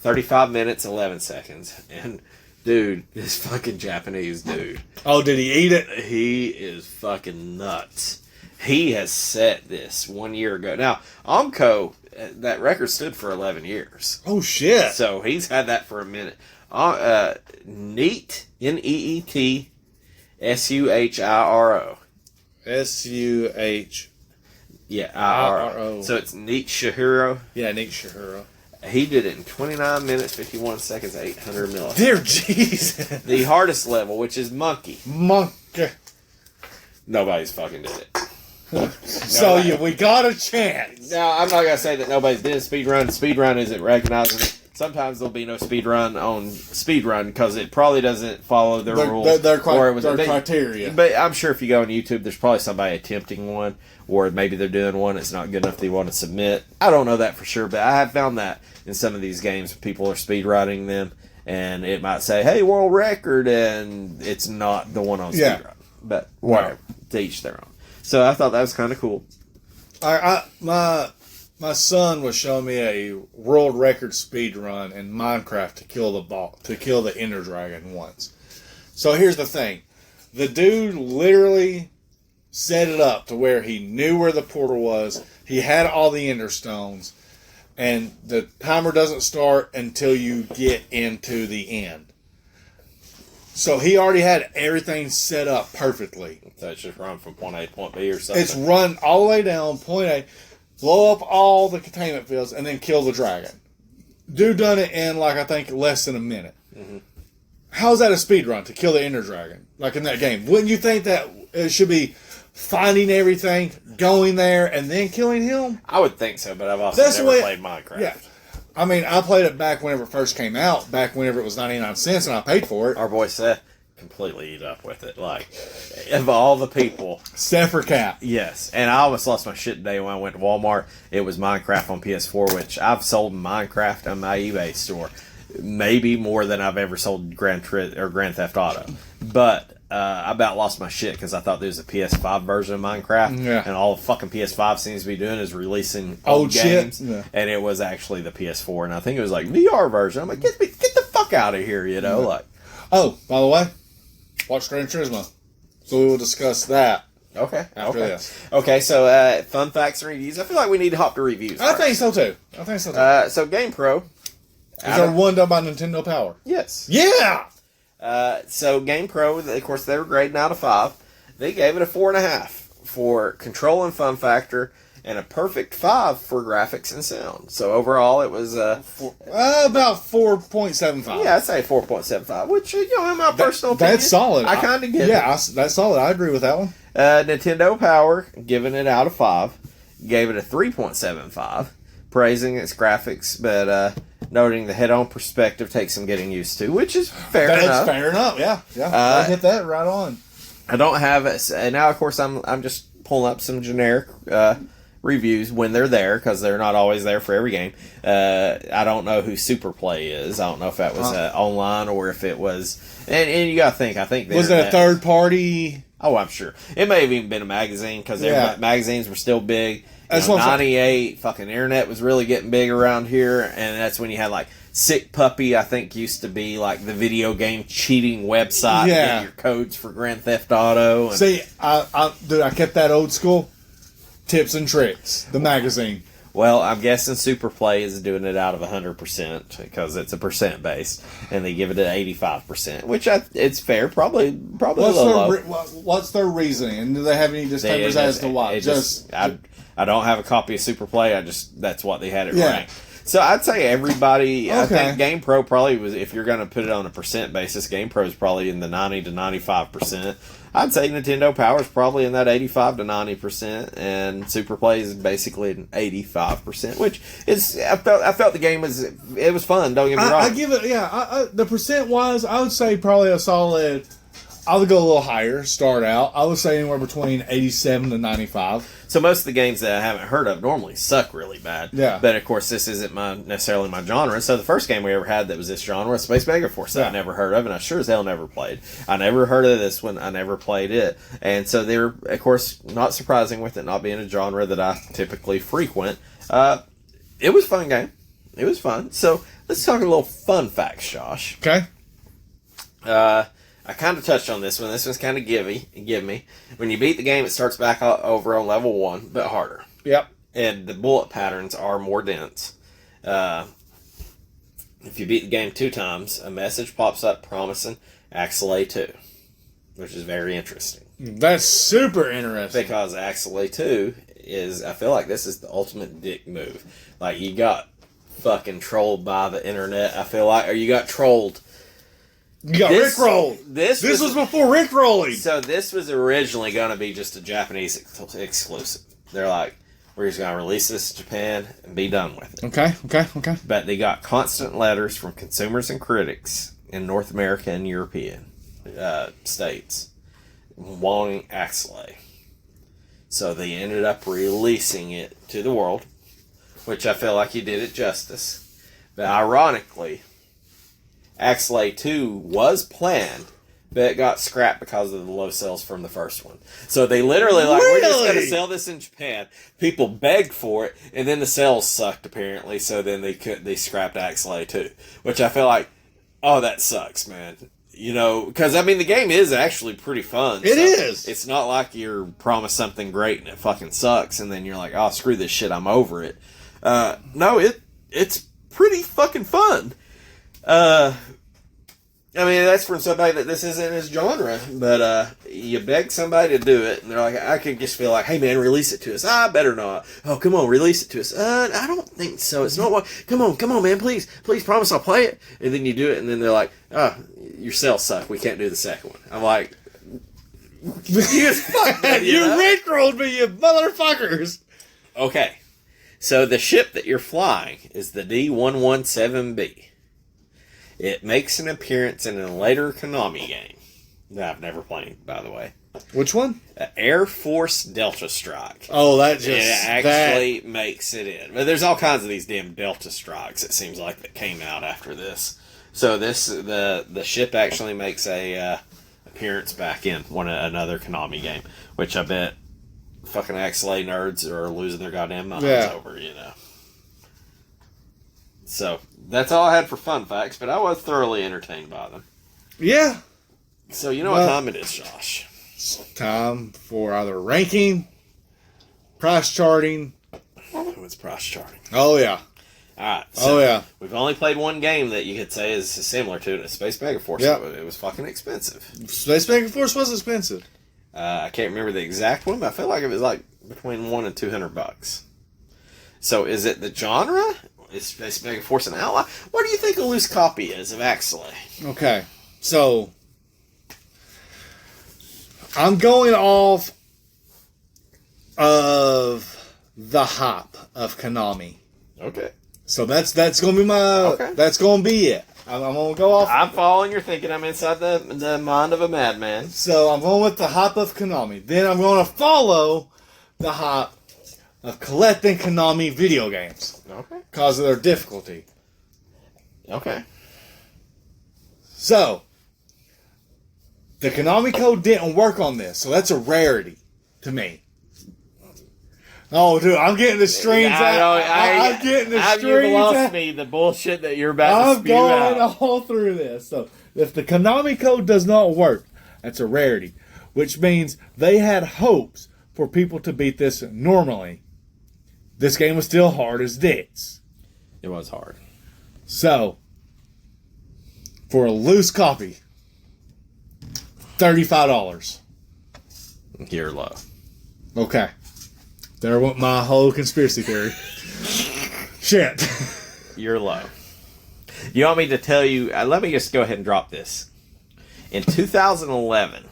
35 minutes, 11 seconds. And, dude, this fucking Japanese dude. Oh, did he eat it? He is fucking nuts. He has set this 1 year ago. Now, Omko, that record stood for 11 years. Oh, shit. So he's had that for a minute. Neat, Neet, Suhiro. Suh. Yeah, IRO. So it's Neat Shihiro. Yeah, Neat Shihiro. He did it in 29 minutes, 51 seconds, 800 milliseconds. Dear Jesus. The hardest level, which is Monkey. Monkey. Nobody's fucking did it. So we got a chance. Now, I'm not going to say that nobody's did a speedrun. Speedrun isn't recognizing it. Sometimes there'll be no speedrun on speedrun because it probably doesn't follow their rules. Their criteria. But I'm sure if you go on YouTube, there's probably somebody attempting one, or maybe they're doing one that's not good enough they want to submit. I don't know that for sure, but I have found that in some of these games, people are speedrunning them, and it might say, hey, world record, and it's not the one on speedrun. But whatever. To each their own. So I thought that was kind of cool. My son was showing me a world record speed run in Minecraft to kill the Ender Dragon once. So here's the thing. The dude literally set it up to where he knew where the portal was. He had all the Ender Stones. And the timer doesn't start until you get into the end. So he already had everything set up perfectly. So it's just run from point A to point B or something? It's run all the way down, point A, blow up all the containment fields, and then kill the dragon. Dude done it in, I think, less than a minute. Mm-hmm. How's that a speed run to kill the Ender Dragon? Like in that game. Wouldn't you think that it should be finding everything, going there, and then killing him? I would think so, but I've also never played Minecraft. Yeah. I mean, I played it back whenever it first came out, back whenever it was 99 cents, and I paid for it. Our boy Seth completely eat up with it. Of all the people. Seth for Cap. Yes. And I almost lost my shit today when I went to Walmart. It was Minecraft on PS4, which I've sold Minecraft on my eBay store. Maybe more than I've ever sold Grand Theft Auto. But I about lost my shit because I thought there was a PS5 version of Minecraft. Yeah. And all the fucking PS5 seems to be doing is releasing old games. Yeah. And it was actually the PS4. And I think it was VR version. I'm like, get the fuck out of here, you know? Yeah. Oh, by the way, watch Gran Turismo. So we will discuss that. Okay. After this. Okay, so fun facts and reviews. I feel like we need to hop to reviews. I think so too. So GamePro. Is there one done by Nintendo Power? Yes. Yeah! So GamePro, of course, they were grading out of 5. They gave it a 4.5 for control and fun factor, and a perfect 5 for graphics and sound. So overall, it was about 4.75. Yeah, I'd say 4.75, which in my personal opinion, that's solid. I kind of get it. Yeah, that's solid. I agree with that one. Nintendo Power, giving it out of 5. gave it a 3.75, praising its graphics, but noting the head-on perspective takes some getting used to, which is fair enough. That's fair enough, yeah. I hit that right on. I don't have it, and now, of course, I'm just pulling up some generic reviews when they're there, because they're not always there for every game. I don't know who Superplay is. I don't know if that was online or if it was... And you gotta think, I think... Was it a third party? Oh, I'm sure. It may have even been a magazine, because magazines were still big. That's 98, fucking internet was really getting big around here, and that's when you had, like, Sick Puppy, I think, used to be, like, the video game cheating website to get your codes for Grand Theft Auto. And see, I kept that old school. Tips and Tricks, the magazine. Well, I'm guessing Superplay is doing it out of 100%, because it's a percent base, and they give it an 85%, which it's fair, probably a little low. What's their reasoning? And do they have any disclaimers as to why? I don't have a copy of Superplay. That's what they had it ranked. So I'd say everybody. Okay. I think GamePro probably was. If you're going to put it on a percent basis, GamePro is probably in the 90 to 95%. I'd say Nintendo Power is probably in that 85 to 90%, and Superplay is basically an 85%. Which is, I felt the game was fun. Don't get me wrong. I give it the percent wise, I would say probably a solid. I would go a little higher. Start out, I would say anywhere between 87 to 95. So most of the games that I haven't heard of normally suck really bad. Yeah. But of course, this isn't necessarily my genre. So the first game we ever had that was this genre was Space Megaforce that I never heard of, and I sure as hell never played. I never heard of this one. I never played it. And so they were, of course, not surprising with it not being a genre that I typically frequent. It was a fun game. It was fun. So let's talk a little fun facts, Josh. Okay. I kind of touched on this one. This one's kind of give me. When you beat the game, it starts back over on level 1, but harder. Yep. And the bullet patterns are more dense. If you beat the game 2 times, a message pops up promising Axelay 2, which is very interesting. That's super interesting. Because Axelay 2 is, I feel like this is the ultimate dick move. Like, you got fucking trolled by the internet, I feel like, or you got trolled. You got Rickrolled. This was before Rickrolling. So this was originally going to be just a Japanese exclusive. They're like, we're just going to release this in Japan and be done with it. Okay. But they got constant letters from consumers and critics in North America and European states wanting Axelay. So they ended up releasing it to the world, which I feel like you did it justice. But ironically, Axelay 2 was planned, but it got scrapped because of the low sales from the first one. So they literally we're just going to sell this in Japan. People begged for it, and then the sales sucked apparently. So then they scrapped Axelay 2, which I feel like, oh, that sucks, man. You know, because I mean the game is actually pretty fun. It is. It's not like you're promised something great and it fucking sucks, and then you're like, oh, screw this shit, I'm over it. No, it's pretty fucking fun. I mean, that's from somebody that this isn't his genre, but you beg somebody to do it, and they're like, I could just feel like, hey man, release it to us. I better not. Oh, come on, release it to us. I don't think so. It's not what. Come on, man, please promise I'll play it. And then you do it, and then they're like, oh, your sales suck. We can't do the second one. I'm like, you Rickrolled me, you motherfuckers. Okay, so the ship that you're flying is the D117B. It makes an appearance in a later Konami game that I've never played, by the way. Which one? Air Force Delta Strike. Oh, that just... It actually makes it in. But there's all kinds of these damn Delta Strikes, it seems like, that came out after this. So the ship actually makes a appearance back in another Konami game, which I bet fucking Axelay nerds are losing their goddamn minds over, you know. So, that's all I had for fun facts, but I was thoroughly entertained by them. Yeah. So, you know what time it is, Josh? It's time for either ranking, price charting. It's price charting. Oh, yeah. Alright. So we've only played one game that you could say is similar to it. It's Space Megaforce. Yep. It was fucking expensive. Space Megaforce was expensive. I can't remember the exact one, but I feel like it was like between $100 and $200. So, is it the genre? Is Space Megaforce an ally? What do you think a loose copy is of Axelay? Okay, so I'm going off of the hop of Konami. Okay. So that's going to be that's going to be it. I'm going to go off. I'm following your thinking. I'm inside the mind of a madman. So I'm going with the hop of Konami. Then I'm going to follow the hop of collecting Konami video games. Okay. Because of their difficulty. Okay. So, the Konami code didn't work on this, so that's a rarity to me. Oh, dude, I'm getting the strings out. I'm getting the strings You've lost out. me the bullshit that you're about to spew I'm out. going all through this. So, if the Konami code does not work, that's a rarity, which means they had hopes for people to beat this normally. This game was still hard as dicks. It was hard. So, for a loose copy, $35. You're low. Okay. There went my whole conspiracy theory. Shit. You're low. You want me to tell you? Let me just go ahead and drop this. In 2011,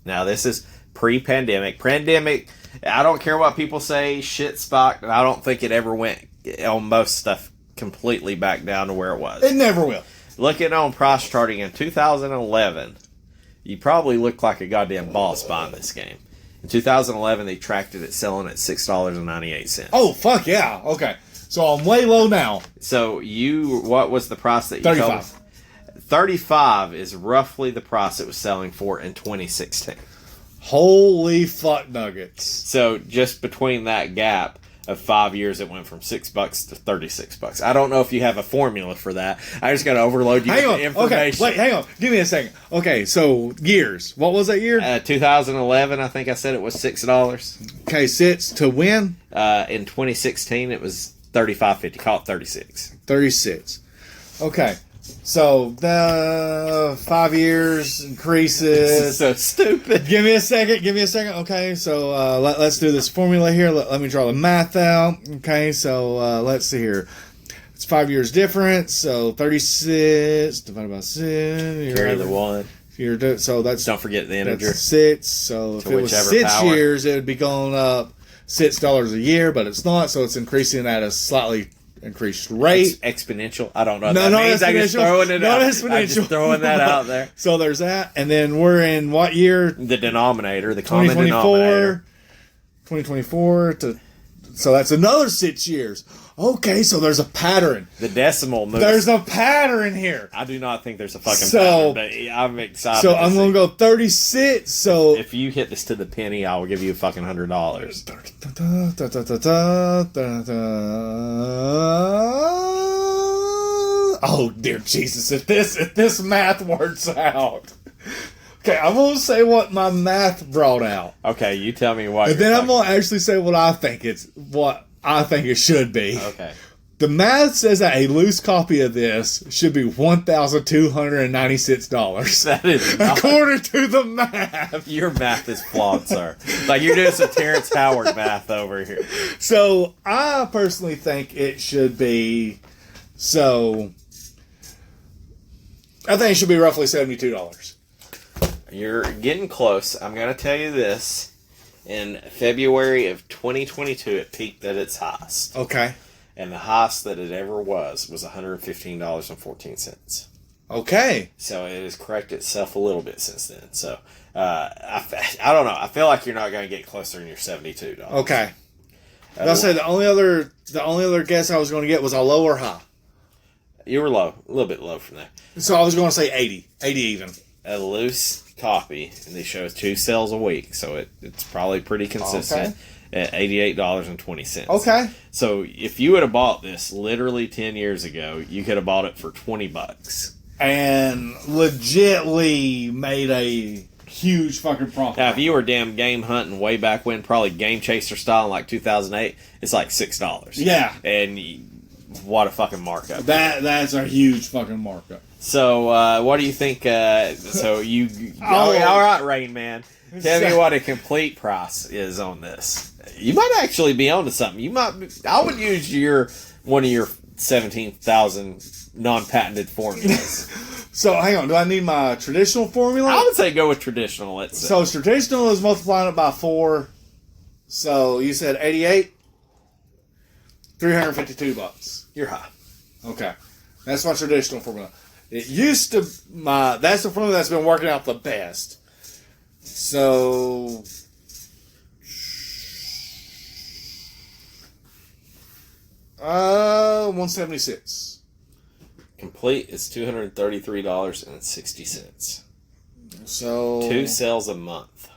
now this is pre-pandemic. Pandemic, I don't care what people say, shit spiked, and I don't think it ever went on most stuff completely back down to where it was. It never will. Looking on price charting in 2011, you probably look like a goddamn boss buying this game. In 2011, they tracked it at selling at $6.98. Oh, fuck yeah. Okay. So I'm way low now. So what was the price that you 35. told? 35 is roughly the price it was selling for in 2016. Holy fuck nuggets. So just between that gap of 5 years, it went from $6 to $36. I don't know if you have a formula for that. I just got to overload you with information. Okay, wait, hang on. Give me a second. Okay, so years. What was that year? 2011, I think I said it was $6. Okay, sits to win? In 2016, it was $35.50. Call it 36. 36. Okay. So, 5 years increases. This is so stupid. Give me a second. Okay, so let's do this formula here. Let me draw the math out. Okay, so let's see here. It's 5 years difference. So 36 divided by 6. Carry the one. So that's, don't forget the integer. That's 6. So if it was 6 years, it would be going up $6 a year, but it's not. So it's increasing at a slightly increased rate. It's exponential. I don't know what that means. I'm just throwing it out. I'm just throwing that out there. So there's that. And then we're in what year? The denominator, the common denominator. 2024 to... So that's another 6 years. Okay, so there's a pattern. The decimal moves. There's a pattern here. I do not think there's a fucking pattern, but I'm excited. So I'm going to go 36. So if you hit this to the penny, I will give you a fucking $100. Oh dear Jesus! If this math works out. Okay, I'm going to say what my math brought out. Okay, you tell me what. And then I'm going to actually say what I think it should be. Okay. The math says that a loose copy of this should be $1,296. That is not, according to the math. Your math is flawed, sir. Like you're doing some Terrence Howard math over here. So I personally think it should be. So I think it should be roughly $72. You're getting close. I'm going to tell you this. In February of 2022, it peaked at its highest. Okay. And the highest that it ever was $115.14. Okay. So it has corrected itself a little bit since then. So I don't know. I feel like you're not going to get closer than your $72. Okay. I said the only other guess I was going to get was a low or high. You were low, a little bit low from there. So I was going to say 80 even. A loose copy, and they show 2 sales a week, so it's probably pretty consistent. At $88.20. Okay. So if you would have bought this literally 10 years ago, you could have bought it for $20. And legitly made a huge fucking profit. Now, if you were damn game hunting way back when, probably Game Chaser style in like 2008, it's like $6. Yeah. And what a fucking markup. That's a huge fucking markup. So, what do you think? All right, Rain Man. Tell me what a complete price is on this. You might actually be onto something. I would use one of your 17,000 non-patented formulas. So, hang on. Do I need my traditional formula? I would say go with traditional. So, traditional is multiplying it by 4. So, you said 88? $352. You're high. Okay. That's my traditional formula. It used to that's the formula that's been working out the best. So 176. Complete is $233.60. So 2 sales a month.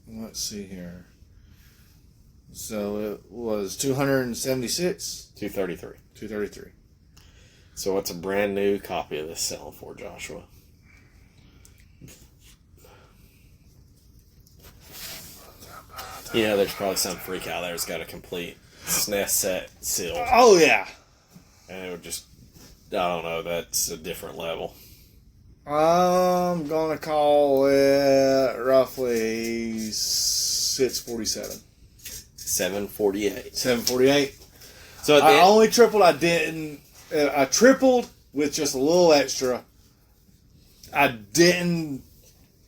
Let's see here. So it was 276. 233. 233. So what's a brand new copy of this selling for, Joshua? You know, there's probably some freak out there that's got a complete SNES set sealed. Oh yeah. And it would just, I don't know, that's a different level. I'm gonna call it roughly 647. 748. 748. So I only tripled. I tripled with just a little extra. I didn't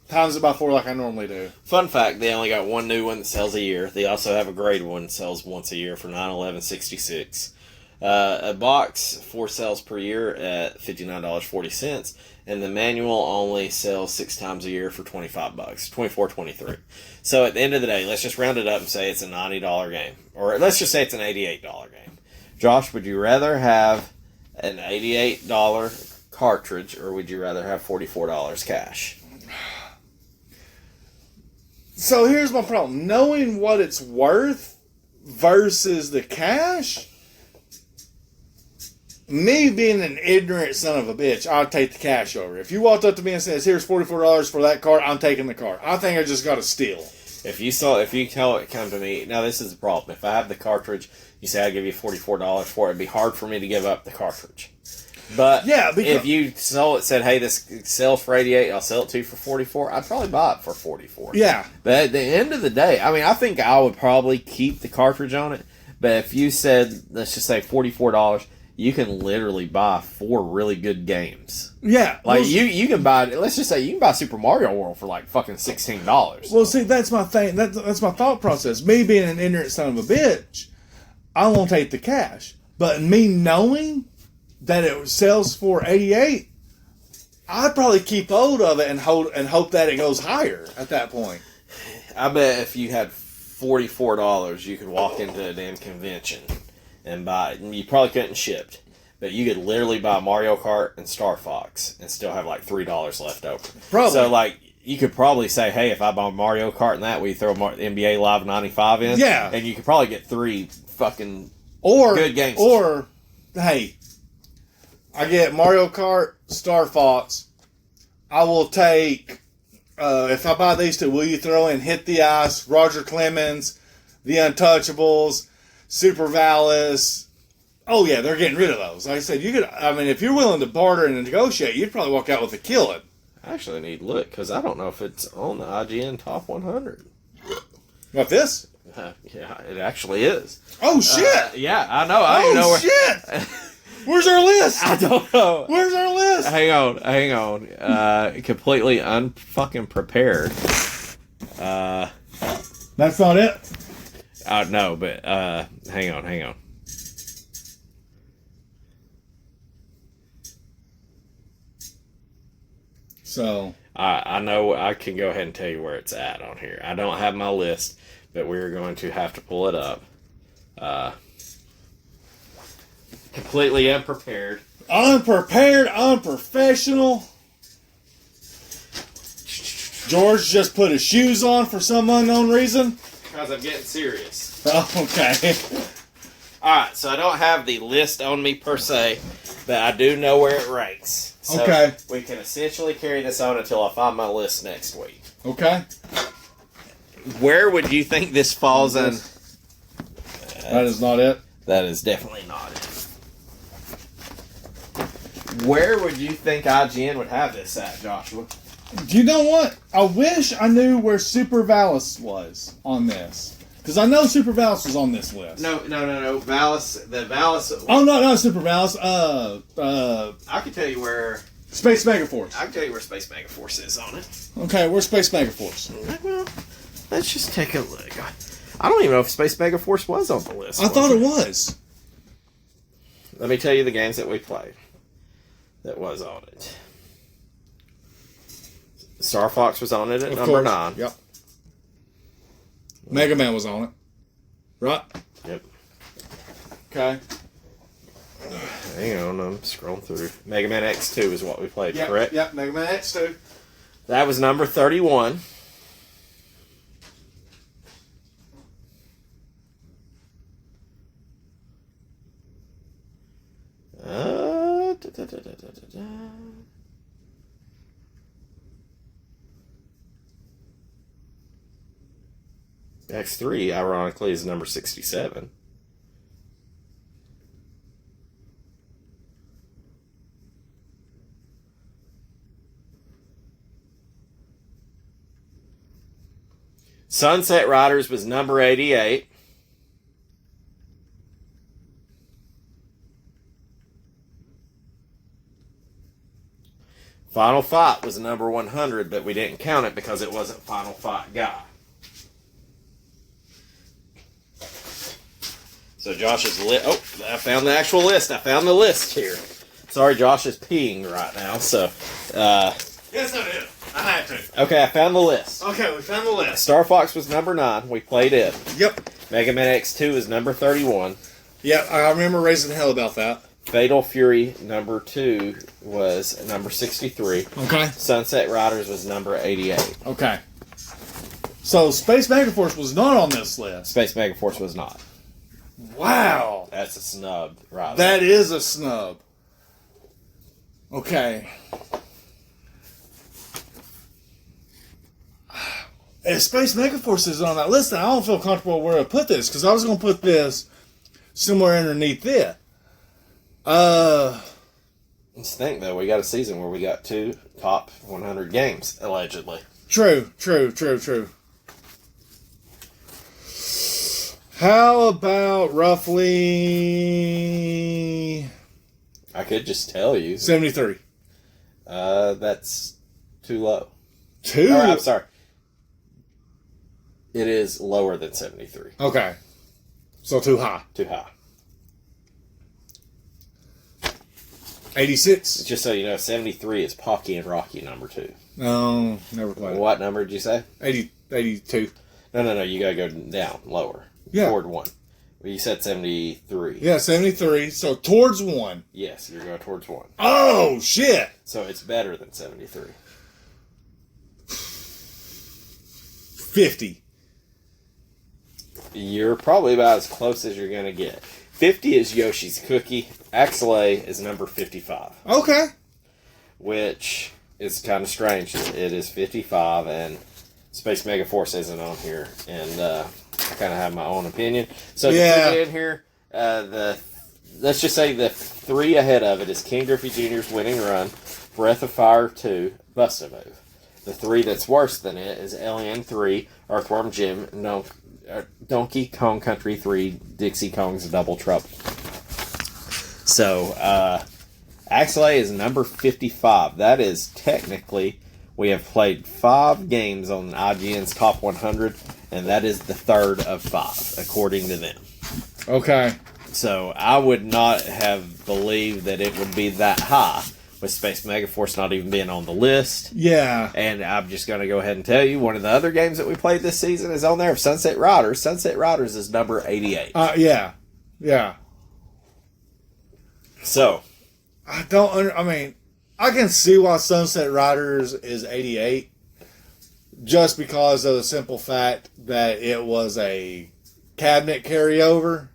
times it by 4 like I normally do. Fun fact, they only got one new one that sells a year. They also have a grade one that sells once a year for $9.11.66. A box, 4 sales per year at $59.40. And the manual only sells 6 times a year for $25, $24.23. So at the end of the day, let's just round it up and say it's a $90 game. Or let's just say it's an $88 game. Josh, would you rather have an $88 cartridge or would you rather have $44 cash? So here's my problem. Knowing what it's worth versus the cash, me being an ignorant son of a bitch, I'll take the cash over. If you walked up to me and says, here's $44 for that card, I'm taking the card. I think I just got to steal. If you tell it come to me, now this is the problem. If I have the cartridge, you say I'll give you $44 for it, it'd be hard for me to give up the cartridge. But yeah, if you said, hey, this sells for $88, I'll sell it to you for $44, I'd probably buy it for $44. Yeah. But at the end of the day, I mean, I think I would probably keep the cartridge on it. But if you said, let's just say $44, you can literally buy 4 really good games. Yeah. Like, you can buy, let's just say, you can buy Super Mario World for like fucking $16. Well, see, that's my thing. That's my thought process. Me being an ignorant son of a bitch, I won't take the cash. But me knowing that it sells for $88, I'd probably keep hold of it and hope that it goes higher at that point. I bet if you had $44, you could walk into a damn convention and buy it. And you probably couldn't ship, but you could literally buy Mario Kart and Star Fox and still have like $3 left over. Probably. So like you could probably say, hey, if I buy Mario Kart and that, we throw NBA Live 95 in. Yeah. And you could probably get 3 fucking good games. Or, hey, I get Mario Kart, Star Fox. I will take, if I buy these 2, will you throw in Hit the Ice, Roger Clemens, The Untouchables, Super Valis? Oh yeah, they're getting rid of those. Like I said, if you're willing to barter and negotiate, you'd probably walk out with a killing. I actually need to look, because I don't know if it's on the IGN Top 100. What, this? Yeah, it actually is. Oh shit! Yeah, I know. I know where. Shit! Where's our list? I don't know. Where's our list? Hang on. Completely unfucking prepared. That's not it? No, but hang on. So I know I can go ahead and tell you where it's at on here. I don't have my list, but we're going to have to pull it up. Completely unprepared. Unprofessional. George just put his shoes on for some unknown reason. Because I'm getting serious. Oh, okay. Alright, so I don't have the list on me per se, but I do know where it ranks. So okay. We can essentially carry this on until I find my list next week. Okay. Where would you think this falls in? That is not it. That is definitely not it. Where would you think IGN would have this at, Joshua? Do you know what? I wish I knew where Super Valis was on this. Because I know Super Valis was on this list. No. Valis, the Valis... Oh, no, not Super Valis. I can tell you where... Space Megaforce. I can tell you where Space Megaforce is on it. Okay, where's Space Megaforce? Well, let's just take a look. I don't even know if Space Mega Force was on the list. I thought it was. Let me tell you the games that we played. That was on it. Star Fox was on it at number 9. Yep. Mega Man was on it. Right? Yep. Okay. Hang on, I'm scrolling through. Mega Man X2 is what we played, correct? Yep, Mega Man X2. That was number 31. X3, ironically, is number 67. Sunset Riders was number 88. Final Fight was number 100, but we didn't count it because it wasn't Final Fight Guy. So Josh's list. Oh, I found the actual list. I found the list here. Sorry, Josh is peeing right now. So, Yes, I did. I had to. Okay, I found the list. Okay, we found the list. Star Fox was number 9. We played it. Yep. Mega Man X2 is number 31. Yep, I remember raising hell about that. Fatal Fury number 2 was number 63. Okay. Sunset Riders was number 88. Okay. So Space Mega Force was not on this list. Space Mega Force was not. Wow. That's a snub, right? That is a snub. Okay. If Space Mega Force is on that list, then I don't feel comfortable where I put this, because I was going to put this somewhere underneath it. Let's think, though. We got a season where we got 2 top 100 games, allegedly. True. How about roughly... I could just tell you. 73. That's too low. I'm sorry. It is lower than 73. Okay. So too high. Too high. 86. Just so you know, 73 is Pocky and Rocky number 2. No, never played. What number did you say? 82. No. You gotta go down, lower. Yeah. Toward 1. Well, you said 73. Yeah, 73. So towards 1. Yes, you're going towards 1. Oh, shit. So it's better than 73. 50. You're probably about as close as you're going to get. 50 is Yoshi's Cookie. Axelay is number 55. Okay. Which is kind of strange. It is 55, and Space Mega Force isn't on here. And I kind of have my own opinion. So to put it in here, let's just say the 3 ahead of it is King Griffey Jr.'s Winning Run, Breath of Fire 2, Bust-A-Move. The 3 that's worse than it is Alien 3, Earthworm Jim, Donkey Kong Country 3, Dixie Kong's Double Trouble. So, Axelay is number 55. That is technically, we have played 5 games on IGN's Top 100, and that is the 3rd of 5, according to them. Okay. So, I would not have believed that it would be that high, with Space Mega Force not even being on the list. Yeah. And I'm just going to go ahead and tell you, one of the other games that we played this season is on there of Sunset Riders. Sunset Riders is number 88. Yeah. So, I can see why Sunset Riders is 88, just because of the simple fact that it was a cabinet carryover,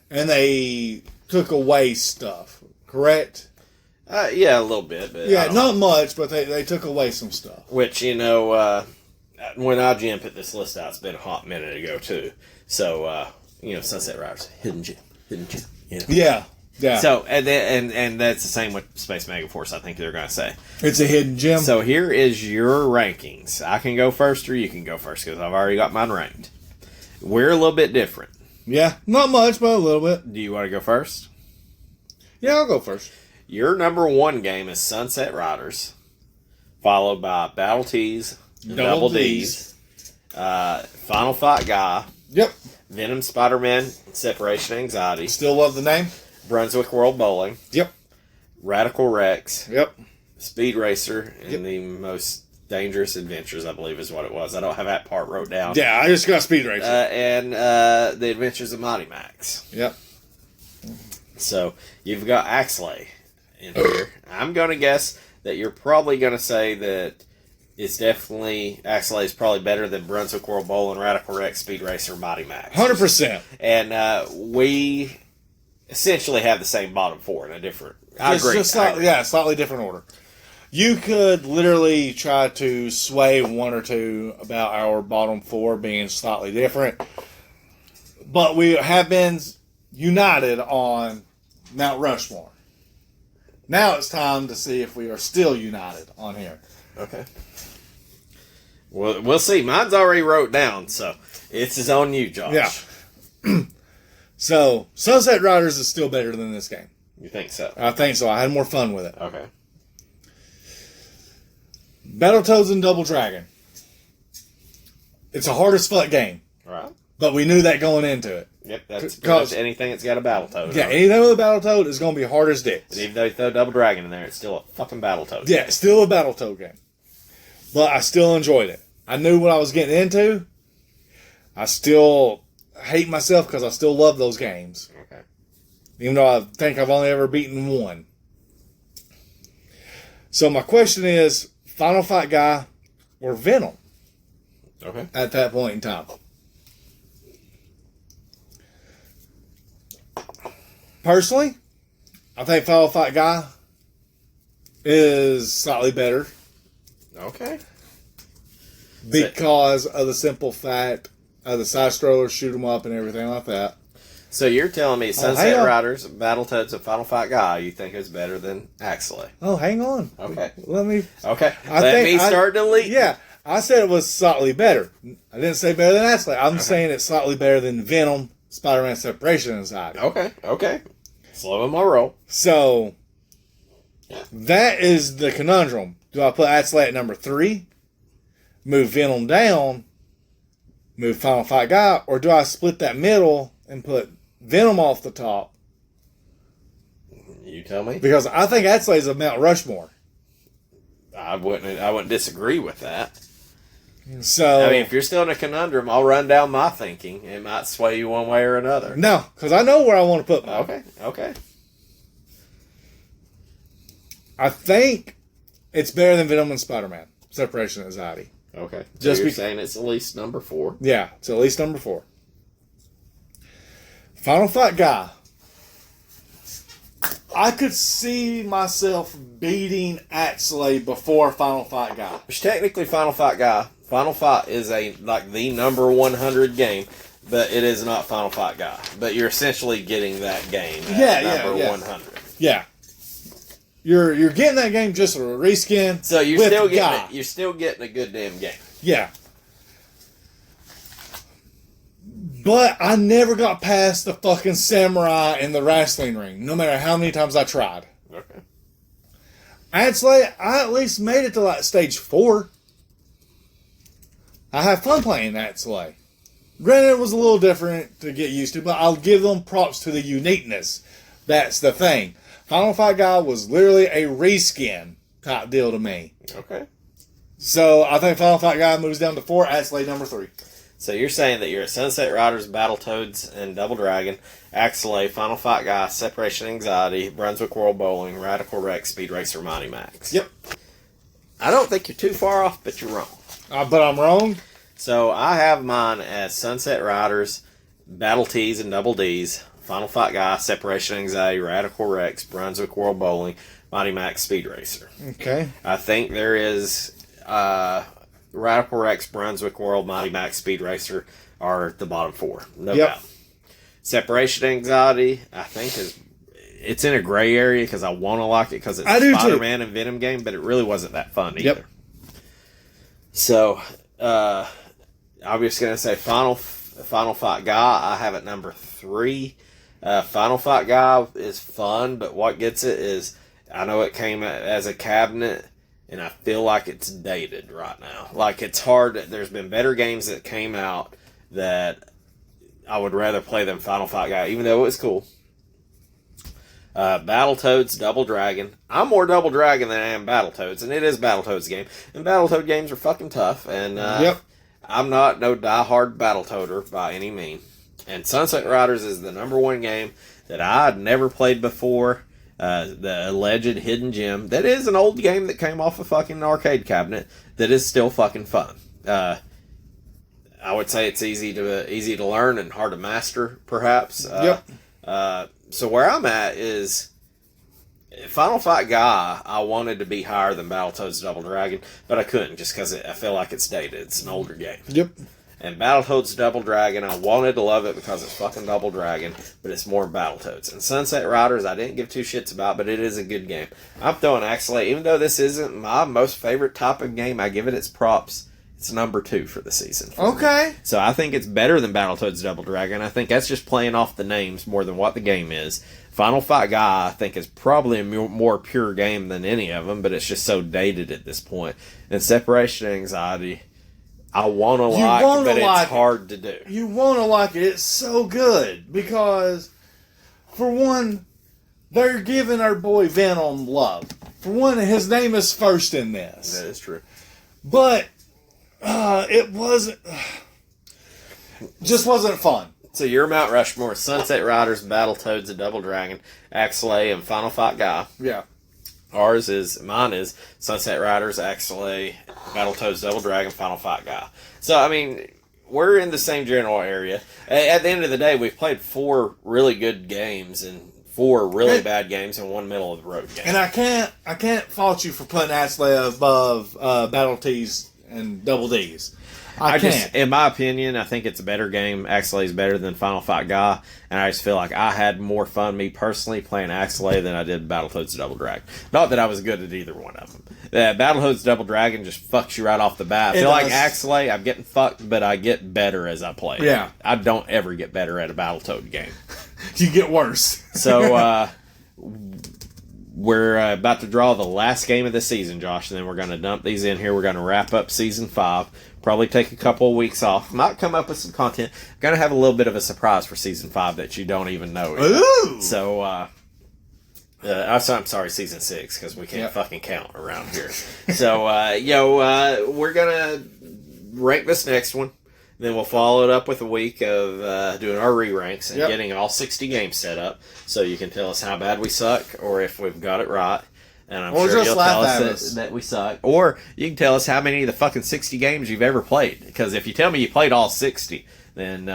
and they took away stuff, correct? Yeah, a little bit. But yeah, not much, but they took away some stuff. Which, when IGN put this list out, it's been a hot minute ago, too. So, Sunset Riders, hidden gem. Yeah. So, and that's the same with Space Mega Force, I think they're going to say. It's a hidden gem. So, here is your rankings. I can go first, or you can go first, because I've already got mine ranked. We're a little bit different. Yeah, not much, but a little bit. Do you want to go first? Yeah, I'll go first. Your number 1 game is Sunset Riders, followed by Battle Tees, Double D's, Final Fight Guy, Yep. Venom, Spider-Man, Separation Anxiety. Still love the name. Brunswick World Bowling. Yep. Radical Rex. Yep. Speed Racer, and the Most Dangerous Adventures, I believe is what it was. I don't have that part wrote down. Yeah, I just got Speed Racer. And The Adventures of Mighty Max. Yep. So, you've got Axelay in here. I'm going to guess that you're probably going to say that it's definitely, Axelay is probably better than Brunswick World Bowling, Radical Rex, Speed Racer, Mighty Max. 100%. And we essentially have the same bottom four in a different... I agree. Slightly different order. You could literally try to sway one or two about our bottom four being slightly different. But we have been united on Mount Rushmore. Now it's time to see if we are still united on here. Okay. Well, we'll see. Mine's already wrote down, so it's on you, Josh. Yeah. So, Sunset Riders is still better than this game. You think so? I think so. I had more fun with it. Okay. Battletoads and Double Dragon. It's a hard as fuck game. Right. But we knew that going into it. Yep, that's pretty much anything that's got a Battletoad. Yeah, anything with a Battletoad is going to be hard as dicks. And even though you throw Double Dragon in there, it's still a fucking Battletoad. Yeah, it's still a Battletoad game. But I still enjoyed it. I knew what I was getting into. I still hate myself because I still love those games. Okay. Even though I think I've only ever beaten one. So my question is, Final Fight Guy or Venom? Okay. At that point in time. Personally, I think Final Fight Guy is slightly better. Okay. Because of the simple fact of the side strollers, shoot them up and everything like that. So you're telling me Sunset Riders, Battletoads, and Final Fight Guy you think is better than Axelay? Oh, hang on. Okay. Let me Start deleting. Yeah, I said it was slightly better. I didn't say better than Axelay. I'm saying it's slightly better than Venom, Spider-Man Separation Anxiety. Okay. Slow in my roll. So, that is the conundrum. Do I put Axelay at number 3? Move Venom down? Move Final Fight Guy? Or do I split that middle and put Venom off the top? You tell me. Because I think Axelay is a Mount Rushmore. I wouldn't disagree with that. So, I mean, if you're still in a conundrum, I'll run down my thinking. It might sway you one way or another. No, because I know where I want to put mine. Okay. I think it's better than Venom and Spider-Man. Separation Anxiety. Okay. So you're saying it's at least number 4. Yeah, it's at least number 4. Final Fight Guy. I could see myself beating Axelay before Final Fight Guy. Which technically Final Fight Guy. Final Fight is the number 100 game, but it is not Final Fight Guy. But you're essentially getting that game at number 100. Yeah. You're getting that game just a reskin. So you're still getting a good damn game. Yeah. But I never got past the fucking samurai in the wrestling ring, no matter how many times I tried. Okay. Axelay, I at least made it to like stage 4. I have fun playing Axelay. Granted, it was a little different to get used to, but I'll give them props to the uniqueness. That's the thing. Final Fight Guy was literally a reskin type deal to me. Okay. So I think Final Fight Guy moves down to 4. Axelay number 3. So you're saying that you're at Sunset Riders, Battletoads, and Double Dragon, Axelay, Final Fight Guy, Separation Anxiety, Brunswick World Bowling, Radical Rex, Speed Racer, Mighty Max. Yep. I don't think you're too far off, but you're wrong. But I'm wrong? So I have mine as Sunset Riders, Battle T's and Double D's, Final Fight Guy, Separation Anxiety, Radical Rex, Brunswick World Bowling, Mighty Max, Speed Racer. Okay. I think there is Radical Rex, Brunswick World, Mighty Max, Speed Racer are the bottom 4. No doubt. Separation Anxiety, I think it's in a gray area because I want to like it because it's a Spider-Man and Venom game, but it really wasn't that fun either. Yep. So, I was going to say Final Fight Guy, I have it number 3. Final Fight Guy is fun, but what gets it is, I know it came as a cabinet, and I feel like it's dated right now. Like, it's hard. There's been better games that came out that I would rather play than Final Fight Guy, even though it was cool. Battletoads Double Dragon. I'm more Double Dragon than I am Battletoads, and it is Battletoads game. And Battletoad games are fucking tough, and I'm not no diehard Battletoader by any means. And Sunset Riders is the #1 game that I'd never played before. The alleged hidden gem. That is an old game that came off a fucking arcade cabinet that is still fucking fun. I would say it's easy to learn and hard to master, perhaps. So where I'm at is Final Fight Guy. I wanted to be higher than Battletoads Double Dragon, but I couldn't just because I feel like it's dated. It's an older game. Yep. And Battletoads Double Dragon, I wanted to love it because it's fucking Double Dragon, but it's more Battletoads. And Sunset Riders, I didn't give two shits about, but it is a good game. I'm throwing Axelay, even though this isn't my most favorite type of game, I give it its props. It's #2 for the season. Okay. Me. So I think it's better than Battletoads Double Dragon. I think that's just playing off the names more than what the game is. Final Fight Guy, I think, is probably a more pure game than any of them, but it's just so dated at this point. And Separation Anxiety, I want to like, but it's hard to do. You want to like it. It's so good because, for one, they're giving our boy Venom love. For one, his name is first in this. That is true. But it wasn't... just wasn't fun. So your Mount Rushmore: Sunset Riders, Battletoads, and Double Dragon, Axelay, and Final Fight Guy. Yeah. Mine is Sunset Riders, Axelay, Battletoads, Double Dragon, Final Fight Guy. So, I mean, we're in the same general area. At the end of the day, we've played 4 really good games and 4 really bad games and 1 middle of the road game. And I can't fault you for putting Axelay above Battle T's and Double D's. I can't. Just, in my opinion, I think it's a better game. Axelay is better than Final Fight Guy, and I just feel like I had more fun, me personally, playing Axelay than I did Battletoads Double Dragon. Not that I was good at either one of them. Battletoads Double Dragon just fucks you right off the bat. I feel like Axelay, I'm getting fucked, but I get better as I play. Yeah. I don't ever get better at a Battletoad game. You get worse. So, we're about to draw the last game of the season, Josh, and then we're going to dump these in here. We're going to wrap up Season 5. Probably take a couple of weeks off. Might come up with some content. Going to have a little bit of a surprise for Season 5 that you don't even know. Ooh! So, I'm sorry, Season 6, because we can't fucking count around here. So, we're going to rank this next one. Then we'll follow it up with a week of doing our re-ranks and getting all 60 games set up, so you can tell us how bad we suck or if we've got it right. And I'm sure you'll tell us that we suck. Or you can tell us how many of the fucking 60 games you've ever played. Because if you tell me you played all 60, then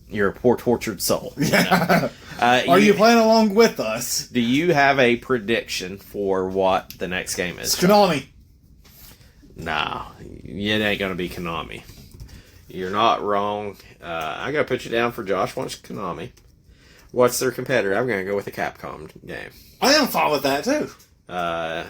you're a poor, tortured soul. Yeah. Are you playing along with us? Do you have a prediction for what the next game is? It's Konami. No, it ain't going to be Konami. You're not wrong. I got to put you down for Josh wants Konami. What's their competitor? I'm going to go with a Capcom game. I am fine with that, too. Capcom.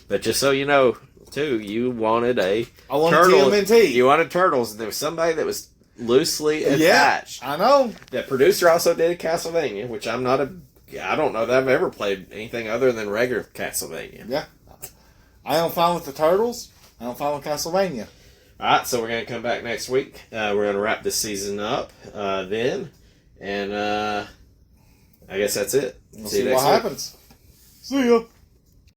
But just so you know, too, you wanted I wanted turtle. TMNT. You wanted Turtles. There was somebody that was loosely attached. Yeah, I know. The producer also did a Castlevania, which I don't know that I've ever played anything other than regular Castlevania. Yeah. I am fine with the Turtles. I am fine with Castlevania. Alright, so we're going to come back next week. We're going to wrap this season up then. And I guess that's it. We'll see what happens. See ya.